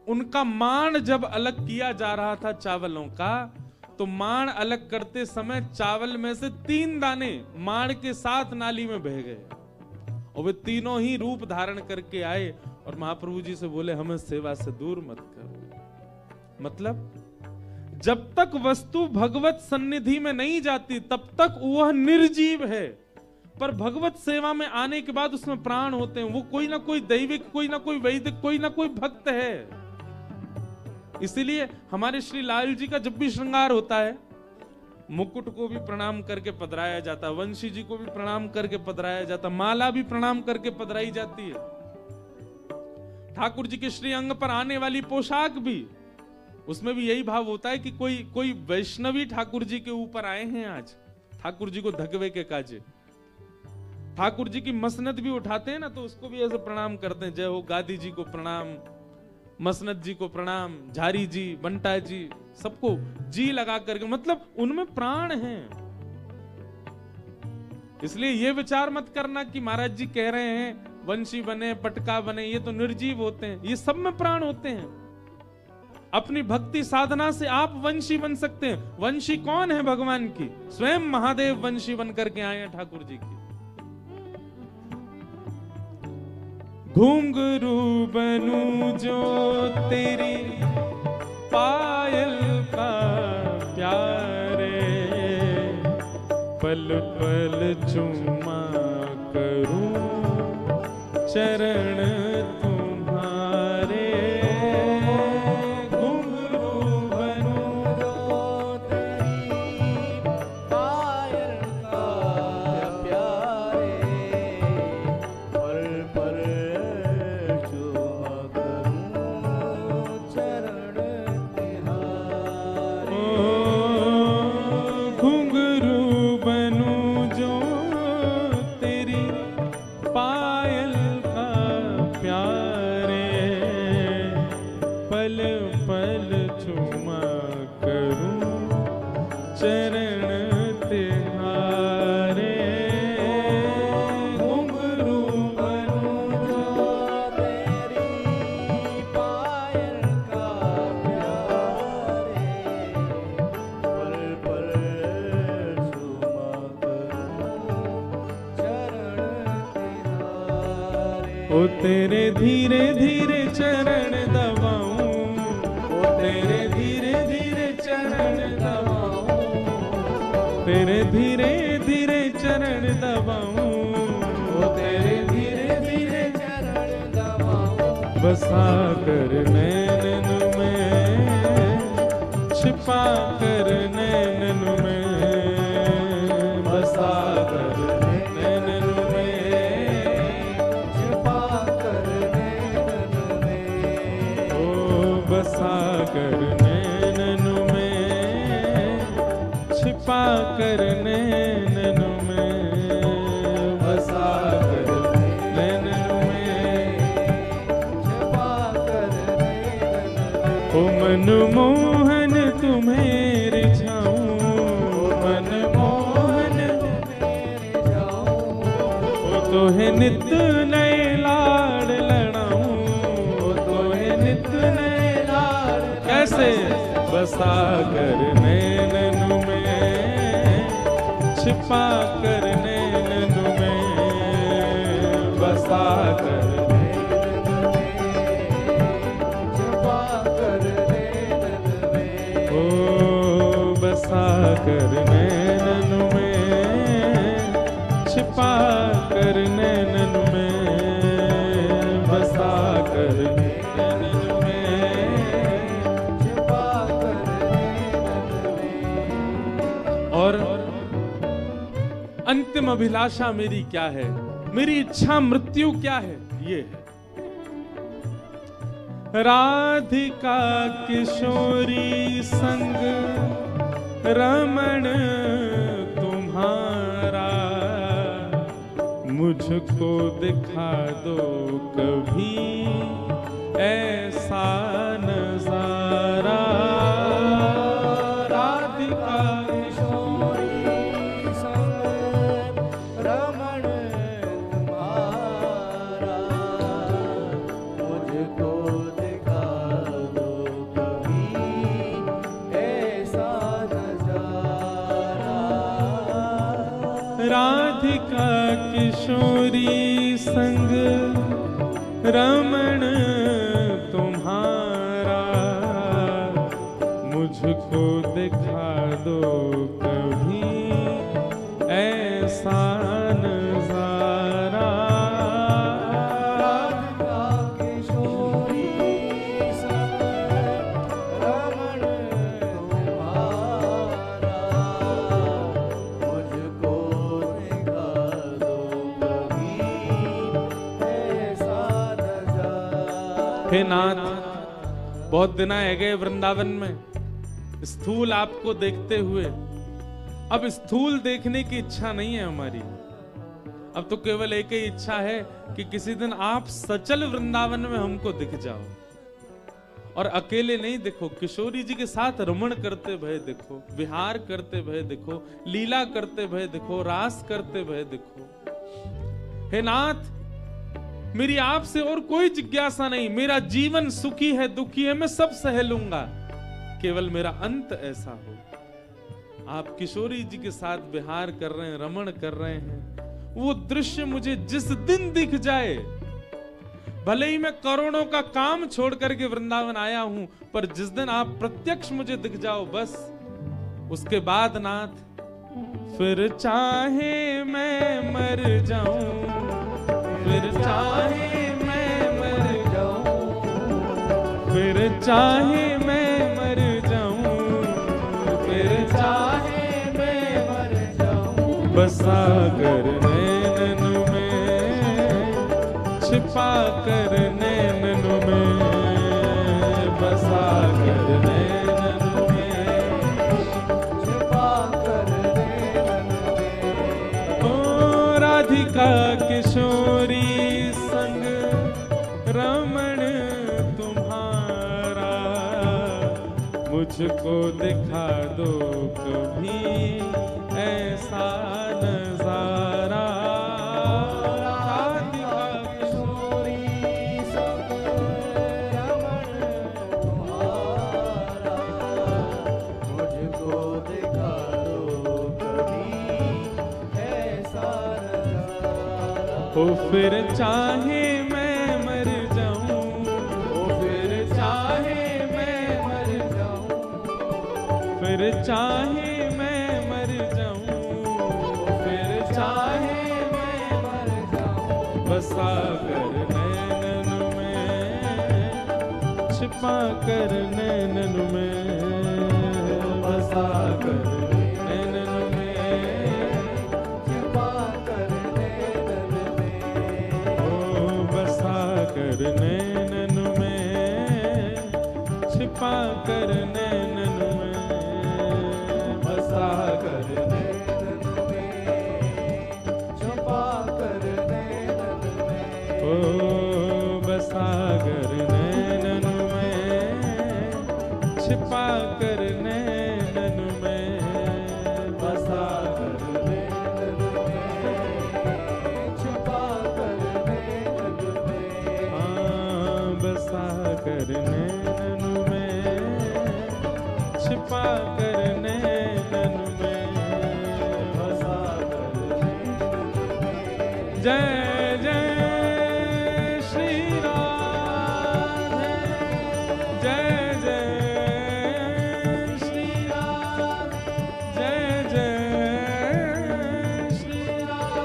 उनका माण जब अलग किया जा रहा था चावलों का, तो माण अलग करते समय चावल में से 3 दाने माण के साथ नाली में बह गए, और वे तीनों ही रूप धारण करके आए और महाप्रभु जी से बोले, हमें सेवा से दूर मत करो। मतलब जब तक वस्तु भगवत सन्निधि में नहीं जाती तब तक वह निर्जीव है, पर भगवत सेवा में आने के बाद उसमें प्राण होते हैं। वो कोई ना कोई दैविक, कोई ना कोई वैदिक, कोई ना कोई भक्त है। इसीलिए हमारे श्री लाल जी का जब भी श्रृंगार होता है, मुकुट को भी प्रणाम करके पधराया जाता, वंशी जी को भी प्रणाम करके पधराया जाता, माला भी प्रणाम करके पधराई जाती है। ठाकुर जी के श्री अंग पर आने वाली पोशाक भी, उसमें भी यही भाव होता है कि कोई वैष्णवी ठाकुर जी के ऊपर आए हैं आज, ठाकुर जी को धगवे के काजे। ठाकुर जी की मसनद भी उठाते हैं ना, तो उसको भी ऐसे प्रणाम करते हैं, जय हो गादी जी को प्रणाम, मसनद जी को प्रणाम, झारी जी, बंटा जी, सबको जी लगा करके, मतलब उनमें प्राण है। इसलिए ये विचार मत करना कि महाराज जी कह रहे हैं वंशी बने, पटका बने, ये तो निर्जीव होते हैं। ये सब में प्राण होते हैं। अपनी भक्ति साधना से आप वंशी बन सकते हैं। वंशी कौन है? भगवान की। स्वयं महादेव वंशी बन करके आए हैं ठाकुर जी की। घुंघरू बनूं जो तेरी पायल का प्यारे, पल पल चूमा करूं चरण तुम्हारे। घुंघरू बनूं जो तेरी पायल का प्यारे, पल पल चूमा करूं चरण तुम्हारे। घुंघरू बनूं जो तेरी पायल का प्यारे, पल पल चूमा करूं चरण तिहारे। घुंघरू बनूं जो तेरी पायल का प्यारे, पल पल चूमा करूं चरण तिहारे। ओ तेरे धीरे धीरे चरण दबाऊं, ओ तेरे धीरे धीरे चरण दबाऊं, तेरे धीरे धीरे चरण दबाऊं, ओ तेरे धीरे धीरे चरण दबाऊं। बसा कर नैनन में, छिपा कर नैनन में, बसा कर नैनन में, छिपा कर नैनन में। ओ बसा कर नैनन में, छिपा कर नैनन में, बसा कर नैनन में, छिपा कर ओ मनमोहन तुम्हें रिझाऊं, मनमोहन ओ तोहे नित नए लाड लड़ाऊं, ओ तोहे नित नए लाड। कैसे? बसा कर नैनन में, छिपा कर नैनन में, बसा कर कर नैनन में, छिपा कर नैनन में, बसा कर नैनन में, छिपा कर नैनन में। और अंतिम अभिलाषा मेरी क्या है, मेरी इच्छा मृत्यु क्या है? ये है राधिका किशोरी संग रमण तुम्हारा, मुझको दिखा दो कभी ऐसा नजारा। राधिका किशोरी संग रमण तुम्हारा, मुझको दिखा दो कभी ऐसा। राधिका किशोरी संग रमण तुम्हारा, मुझको दिखा दो कभी ऐसा नजारा। राधिका किशोरी संग रमण तुम्हारा, मुझको हे नाथ, बहुत दिन आए गए वृंदावन में स्थूल आपको देखते हुए। अब स्थूल देखने की इच्छा नहीं है हमारी, अब तो केवल एक ही इच्छा है कि किसी दिन आप सचल वृंदावन में हमको दिख जाओ। और अकेले नहीं दिखो, किशोरी जी के साथ रमण करते भय दिखो, विहार करते भय दिखो, लीला करते भय दिखो, रास करते भय दिखो। हे नाथ, मेरी आपसे और कोई जिज्ञासा नहीं, मेरा जीवन सुखी है दुखी है मैं सब सह लूंगा, केवल मेरा अंत ऐसा हो। आप किशोरी जी के साथ विहार कर रहे हैं, रमण कर रहे हैं, वो दृश्य मुझे जिस दिन दिख जाए, भले ही मैं करोड़ों का काम छोड़ करके वृंदावन आया हूं, पर जिस दिन आप प्रत्यक्ष मुझे दिख जाओ बस, उसके बाद नाथ फिर चाहे मैं मर जाऊं, फिर चाहे मैं मर जाऊं, फिर चाहे मैं मर जाऊं, फिर चाहे मैं मर जाऊं, बसा कर नैनन में, छिपा कर नैनन में, बसा कर नैनन में, छिपा कर नैनन में। ओ राधिका किशोरी संग रमण तुम्हारा, मुझको दिखा दो कभी ऐसा नजारा। राधिका किशोरी संग रमण तुम्हारा, मुझको दिखा दो कभी ऐसा नजारा। ओ फिर चाहे मैं मर जाऊं, ओ फिर चाहे मैं मर जाऊं, फिर चाहे मैं मर जाऊं, फिर चाहे मैं मर जाऊं, बसा कर नैनन में, छिपा कर नैनन में, बसा कर नैनन में, छिपा कर नैनन में, ओ बसा कर नैनन में, छिपा कर नैनन में, बसा कर नैनन में, छिपा कर नैनन में, ओ बसा कर नैनन में, छिपा कर नैनन में, बसा कर नैनन में, छुपा कर नैनन में। हाँ बसा कर नैनन में, छिपा कर नैनन में, बसा कर नैनन में। जय जय श्री राधे, जय जय श्री राधे, जय जय श्री राधे।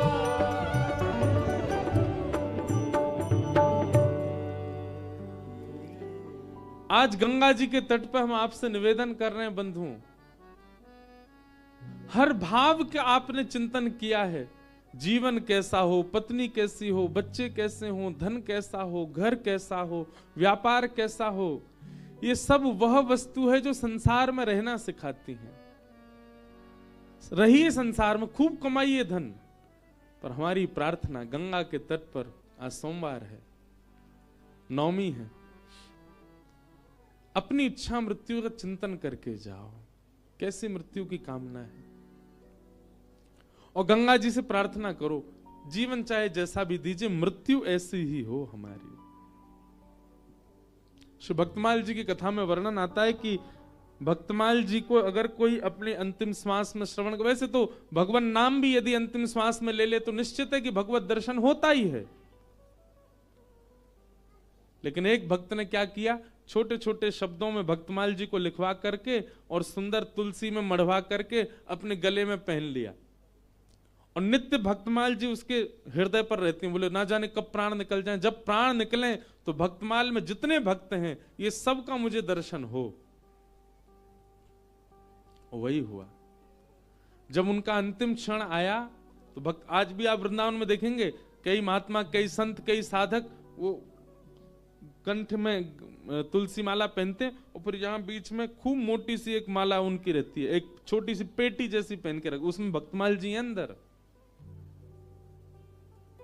आज गंगा जी के तट पर हम आपसे निवेदन कर रहे हैं बंधुओं, हर भाव का आपने चिंतन किया है। जीवन कैसा हो, पत्नी कैसी हो, बच्चे कैसे हो, धन कैसा हो, घर कैसा हो, व्यापार कैसा हो, ये सब वह वस्तु है जो संसार में रहना सिखाती है। रहिए संसार में, खूब कमाइए धन, पर हमारी प्रार्थना गंगा के तट पर, आज सोमवार है, नवमी है, अपनी इच्छा मृत्यु का चिंतन करके जाओ। कैसी मृत्यु की कामना है, और गंगा जी से प्रार्थना करो, जीवन चाहे जैसा भी दीजिए, मृत्यु ऐसी ही हो हमारी। श्री भक्तमाल जी की कथा में वर्णन आता है कि भक्तमाल जी को अगर कोई अपने अंतिम श्वास में श्रवण, वैसे तो भगवान नाम भी यदि अंतिम श्वास में ले ले तो निश्चित है कि भगवत दर्शन होता ही है, लेकिन एक भक्त ने क्या किया, छोटे छोटे शब्दों में भक्तमाल जी को लिखवा करके और सुंदर तुलसी में मढ़वा करके अपने गले में पहन लिया, और नित्य भक्तमाल जी उसके हृदय पर रहती हैं। बोले ना जाने कब प्राण निकल जाएं, जब प्राण निकलें तो भक्तमाल में जितने भक्त हैं ये सब का मुझे दर्शन हो। वही हुआ। जब उनका अंतिम क्षण आया तो भक्त, आज भी आप वृंदावन में देखेंगे कई महात्मा, कई संत, कई साधक वो कंठ में तुलसी माला पहनते हैं और फिर यहाँ बीच में खूब मोटी सी एक माला उनकी रहती है, एक छोटी सी पेटी जैसी पहन के रख, उसमें भक्तमाल जी हैं अंदर।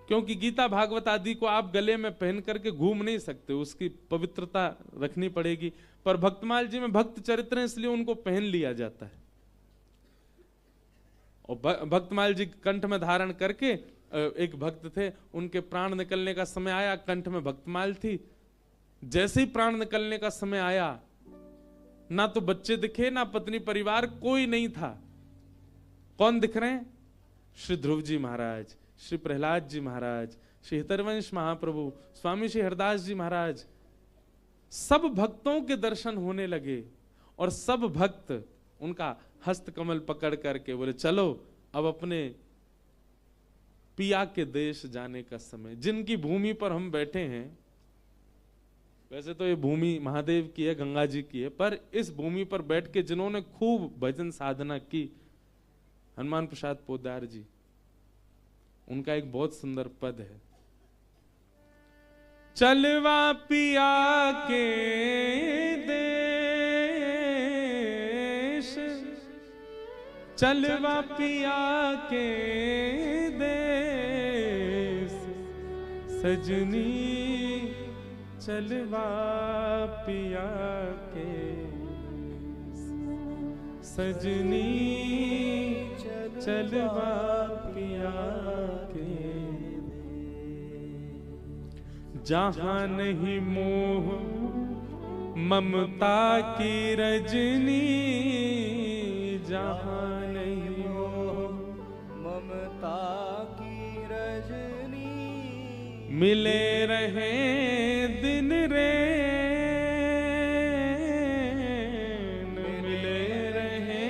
क्योंकि गीता भागवत आदि को आप गले में पहन करके घूम नहीं सकते, उसकी पवित्रता रखनी पड़ेगी, पर भक्तमाल जी में भक्त चरित्र है इसलिए उनको पहन लिया जाता है। और भक्तमाल जी कंठ में धारण करके, एक भक्त थे उनके प्राण निकलने का समय आया, कंठ में भक्तमाल थी, जैसे ही प्राण निकलने का समय आया, ना तो बच्चे दिखे ना पत्नी परिवार, कोई नहीं था। कौन दिख रहे हैं? श्री ध्रुव जी महाराज, श्री प्रहलाद जी महाराज, श्री हितरवंश महाप्रभु, स्वामी श्री हरदास जी महाराज, सब भक्तों के दर्शन होने लगे और सब भक्त उनका हस्त कमल पकड़ करके बोले चलो अब अपने पिया के देश जाने का समय। जिनकी भूमि पर हम बैठे हैं, वैसे तो ये भूमि महादेव की है, गंगा जी की है, पर इस भूमि पर बैठ के जिन्होंने खूब भजन साधना की, हनुमान प्रसाद पोद्दार जी, उनका एक बहुत सुंदर पद है, चलवा पिया के देश, चलवा पिया के देश, सजनी चलवा पिया के, सजनी चलवा पिया के, जहां नहीं मोह ममता की रजनी, जहां नहीं मोह ममता की रजनी, मिले रहे दिन रैन, मिले रहे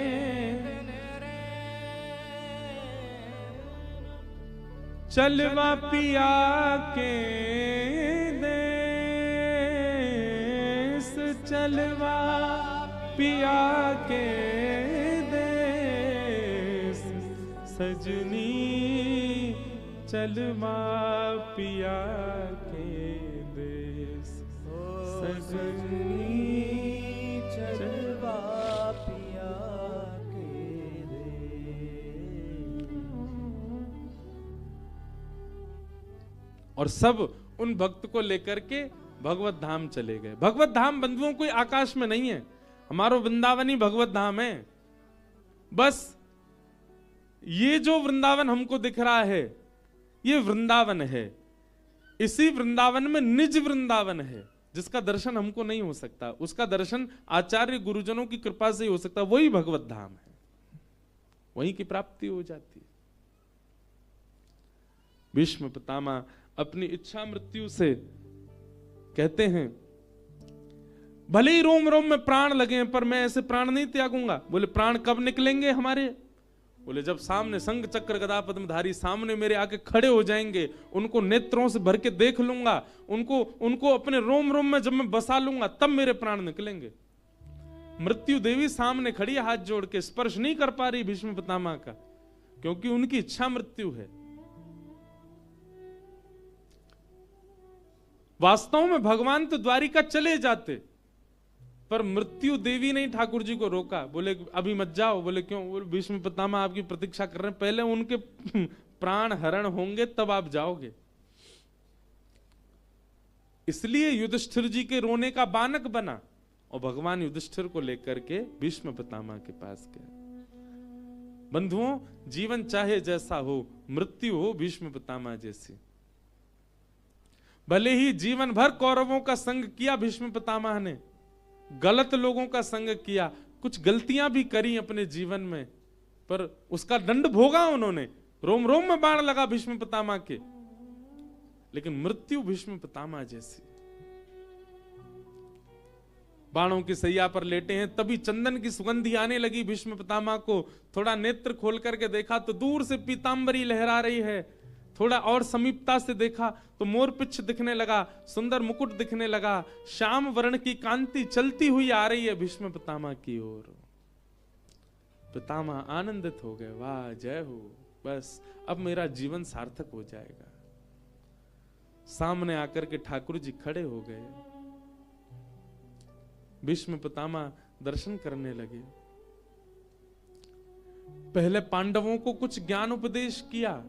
चलवा पिया के देश, चलवा पिया के देश, सजनी चलवा पिया के देश, सजनी चलवा पिया के देश। और सब उन भक्त को लेकर के भगवत धाम चले गए। भगवत धाम बंधुओं कोई आकाश में नहीं है, हमारो वृंदावन ही भगवत धाम है। बस ये जो वृंदावन हमको दिख रहा है ये वृंदावन है, इसी वृंदावन में निज वृंदावन है जिसका दर्शन हमको नहीं हो सकता, उसका दर्शन आचार्य गुरुजनों की कृपा से ही हो सकता, वही भगवत धाम है, वहीं की प्राप्ति हो जाती है। भीष्म पितामह अपनी इच्छा मृत्यु से कहते हैं भले ही रोम रोम में प्राण लगे पर मैं ऐसे प्राण नहीं त्यागूंगा। बोले प्राण कब निकलेंगे हमारे? बोले जब सामने संग चक्र गदा पद्मधारी सामने मेरे आके खड़े हो जाएंगे, उनको नेत्रों से भर के देख लूंगा, उनको अपने रोम रोम में जब मैं बसा लूंगा तब मेरे प्राण निकलेंगे। मृत्यु देवी सामने खड़ी है, हाथ जोड़ के स्पर्श नहीं कर पा रही भीष्म पितामह का, क्योंकि उनकी इच्छा मृत्यु है। वास्तव में भगवान तो द्वारिका चले जाते, पर मृत्यु देवी ने ठाकुर जी को रोका। बोले अभी मत जाओ। बोले क्यों? बोले भीष्म पितामह आपकी प्रतीक्षा कर रहे हैं, पहले उनके प्राण हरण होंगे तब आप जाओगे। इसलिए युधिष्ठिर जी के रोने का बानक बना और भगवान युधिष्ठिर को लेकर के भीष्म पितामह के पास गए। बंधुओं, जीवन चाहे जैसा हो, मृत्यु हो भीष्म पितामह जैसी। भले ही जीवन भर कौरवों का संग किया भीष्म पितामह ने, गलत लोगों का संग किया, कुछ गलतियां भी करी अपने जीवन में, पर उसका दंड भोगा उन्होंने। रोम रोम में बाण लगा भीष्म पितामह के, लेकिन मृत्यु भीष्म पितामह जैसी। बाणों की सैया पर लेटे हैं, तभी चंदन की सुगंधी आने लगी भीष्म पितामह को। थोड़ा नेत्र खोल करके देखा तो दूर से पीतांबरी लहरा रही है, थोड़ा और समीपता से देखा तो मोरपिच्छ दिखने लगा, सुंदर मुकुट दिखने लगा, श्याम वर्ण की कांति चलती हुई आ रही है भीष्म पितामह की ओर। पितामह आनंदित हो गए, वाह जय हो, बस अब मेरा जीवन सार्थक हो जाएगा। सामने आकर के ठाकुर जी खड़े हो गए, भीष्म पितामह दर्शन करने लगे। पहले पांडवों को कुछ ज्ञान उपदेश किया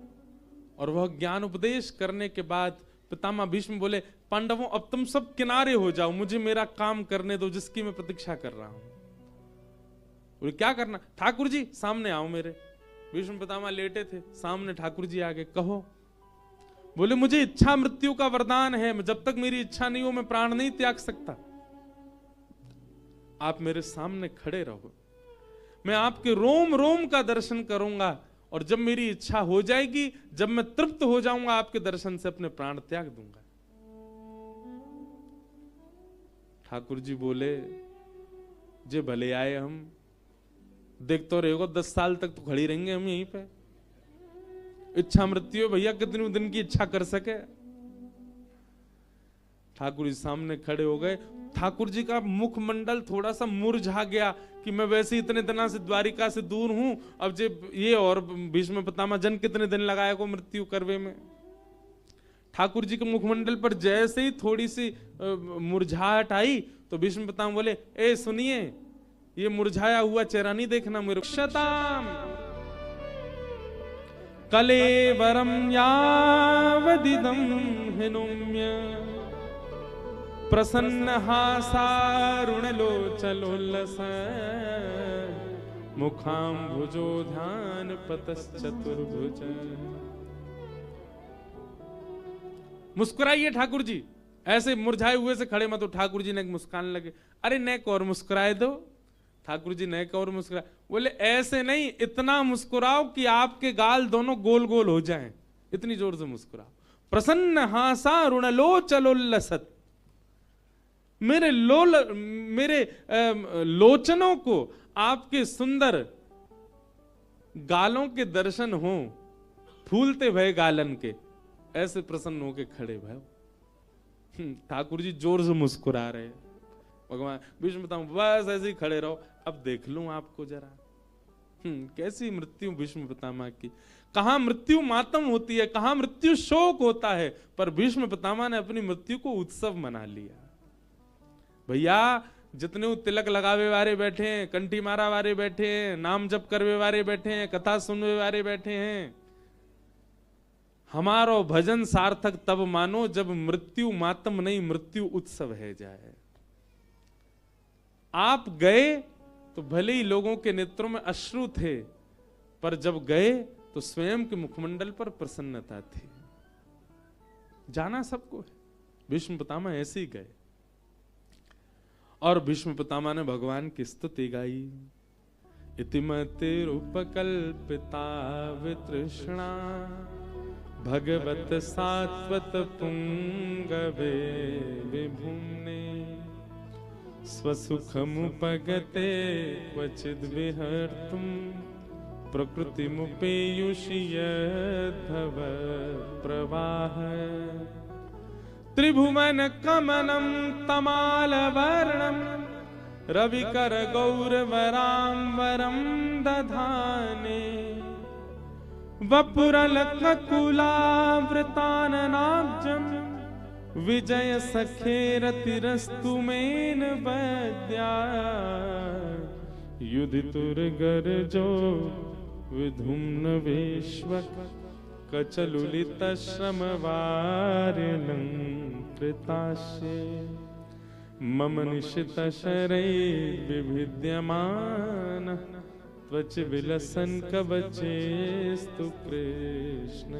और वह ज्ञान उपदेश करने के बाद पितामह भीष्म बोले पांडवों अब तुम सब किनारे हो जाओ, मुझे मेरा काम करने दो जिसकी मैं प्रतीक्षा कर रहा हूं। बोले क्या करना? ठाकुर जी सामने आओ मेरे। भीष्म पितामह लेटे थे, सामने ठाकुर जी आगे, कहो। बोले मुझे इच्छा मृत्यु का वरदान है, जब तक मेरी इच्छा नहीं हो मैं प्राण नहीं त्याग सकता। आप मेरे सामने खड़े रहो, मैं आपके रोम रोम का दर्शन करूंगा और जब मेरी इच्छा हो जाएगी, जब मैं तृप्त हो जाऊंगा आपके दर्शन से, अपने प्राण त्याग दूंगा। ठाकुर जी बोले जे भले आए, हम देख तो रहे 10 साल तक तो खड़ी रहेंगे हम यहीं पे। इच्छा मृत्यु भैया कितने दिन की इच्छा कर सके। ठाकुर जी सामने खड़े हो गए। ठाकुर जी का मुखमंडल थोड़ा सा मुरझा गया कि मैं वैसे इतने दिनों से द्वारिका से दूर हूं, अब जब ये और भीष्म पितामह जन कितने दिन लगाए को मृत्यु करवे में। ठाकुर जी के मुखमंडल पर जैसे ही थोड़ी सी मुरझाहट आई तो भीष्म पितामह बोले ए सुनिए, ये मुरझाया हुआ चेहरा नहीं देखना मेरे। क्षताम कलेवरम यावदिदं हिनुम्य प्रसन्न हासारुणलोचलोल्लस मुखाम्भुजो ध्यान पतश्चतुर्भुज। मुस्कुराइए ठाकुर जी, ऐसे मुरझाए हुए से खड़े मत हो। ठाकुर जी ने मुस्कान लगे, अरे नेक और मुस्कुराए दो। ठाकुर जी नेक और मुस्कुराए, बोले ऐसे नहीं, इतना मुस्कुराओ कि आपके गाल दोनों गोल गोल हो जाएं, इतनी जोर से मुस्कुराओ। प्रसन्न हासारुणलोचलोल्लसत्, मेरे लोचनों को आपके सुंदर गालों के दर्शन हो, फूलते भय गालन के, ऐसे प्रसन्न होके खड़े भय। ठाकुर जी जोर से मुस्कुरा रहे। भगवान भीष्म पितामह बस ऐसे ही खड़े रहो, अब देख लूं आपको जरा। कैसी मृत्यु भीष्म पितामह की। कहां मृत्यु मातम होती है, कहां मृत्यु शोक होता है, पर भीष्म पितामह ने अपनी मृत्यु को उत्सव मना लिया। भैया जितने तिलक लगावे वाले बैठे हैं, कंठी मारा वाले बैठे हैं, नाम जप करवे वाले बैठे हैं, कथा सुनवे वाले बैठे हैं, हमारो भजन सार्थक तब मानो जब मृत्यु मातम नहीं, मृत्यु उत्सव है जाए। आप गए तो भले ही लोगों के नेत्रों में अश्रु थे, पर जब गए तो स्वयं के मुखमंडल पर प्रसन्नता थी। जाना सबको है, भीष्म पितामह ऐसे ही गए और भीष्म पितामह ने भगवान की स्तुति गाई। इतिमतिरुपकल्पिता वितृष्णा भगवत सात्वत पुंगवे विभुम्ने स्वसुखमुपगते क्वचिद् विहर्तुं प्रकृतिमुपेयुषि यद्भव प्रवाह त्रिभुवन कमनं तमालवर्णं रविकर गौरवराम्बरं दधाने वपुरलककुलावृताननाब्जं विजय सखेरतिरस्तु मेन वैद्या युधितुर्गर्जो विधुम्न वेश्वक कचलुलितश्रमवार्यलङ्कृतास्ये मम निशितशरैर्विभिद्यमानः त्वच विलसन् कवचेस्तु कृष्ण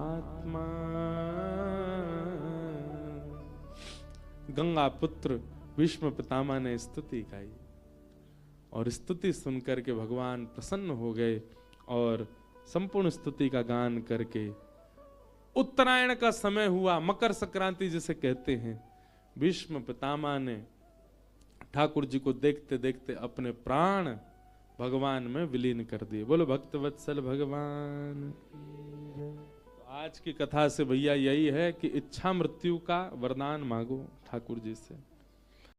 आत्मा। गंगा पुत्र भीष्म पितामह ने स्तुति गाई और स्तुति सुनकर के भगवान प्रसन्न हो गए और संपूर्ण स्तुति का गान करके उत्तरायण का समय हुआ, मकर संक्रांति जिसे कहते हैं, भीष्म पितामह ने ठाकुर जी को देखते देखते अपने प्राण भगवान में विलीन कर दिए। बोलो भक्त वत्सल भगवान। आज की कथा से भैया यही है कि इच्छा मृत्यु का वरदान मांगो ठाकुर जी से।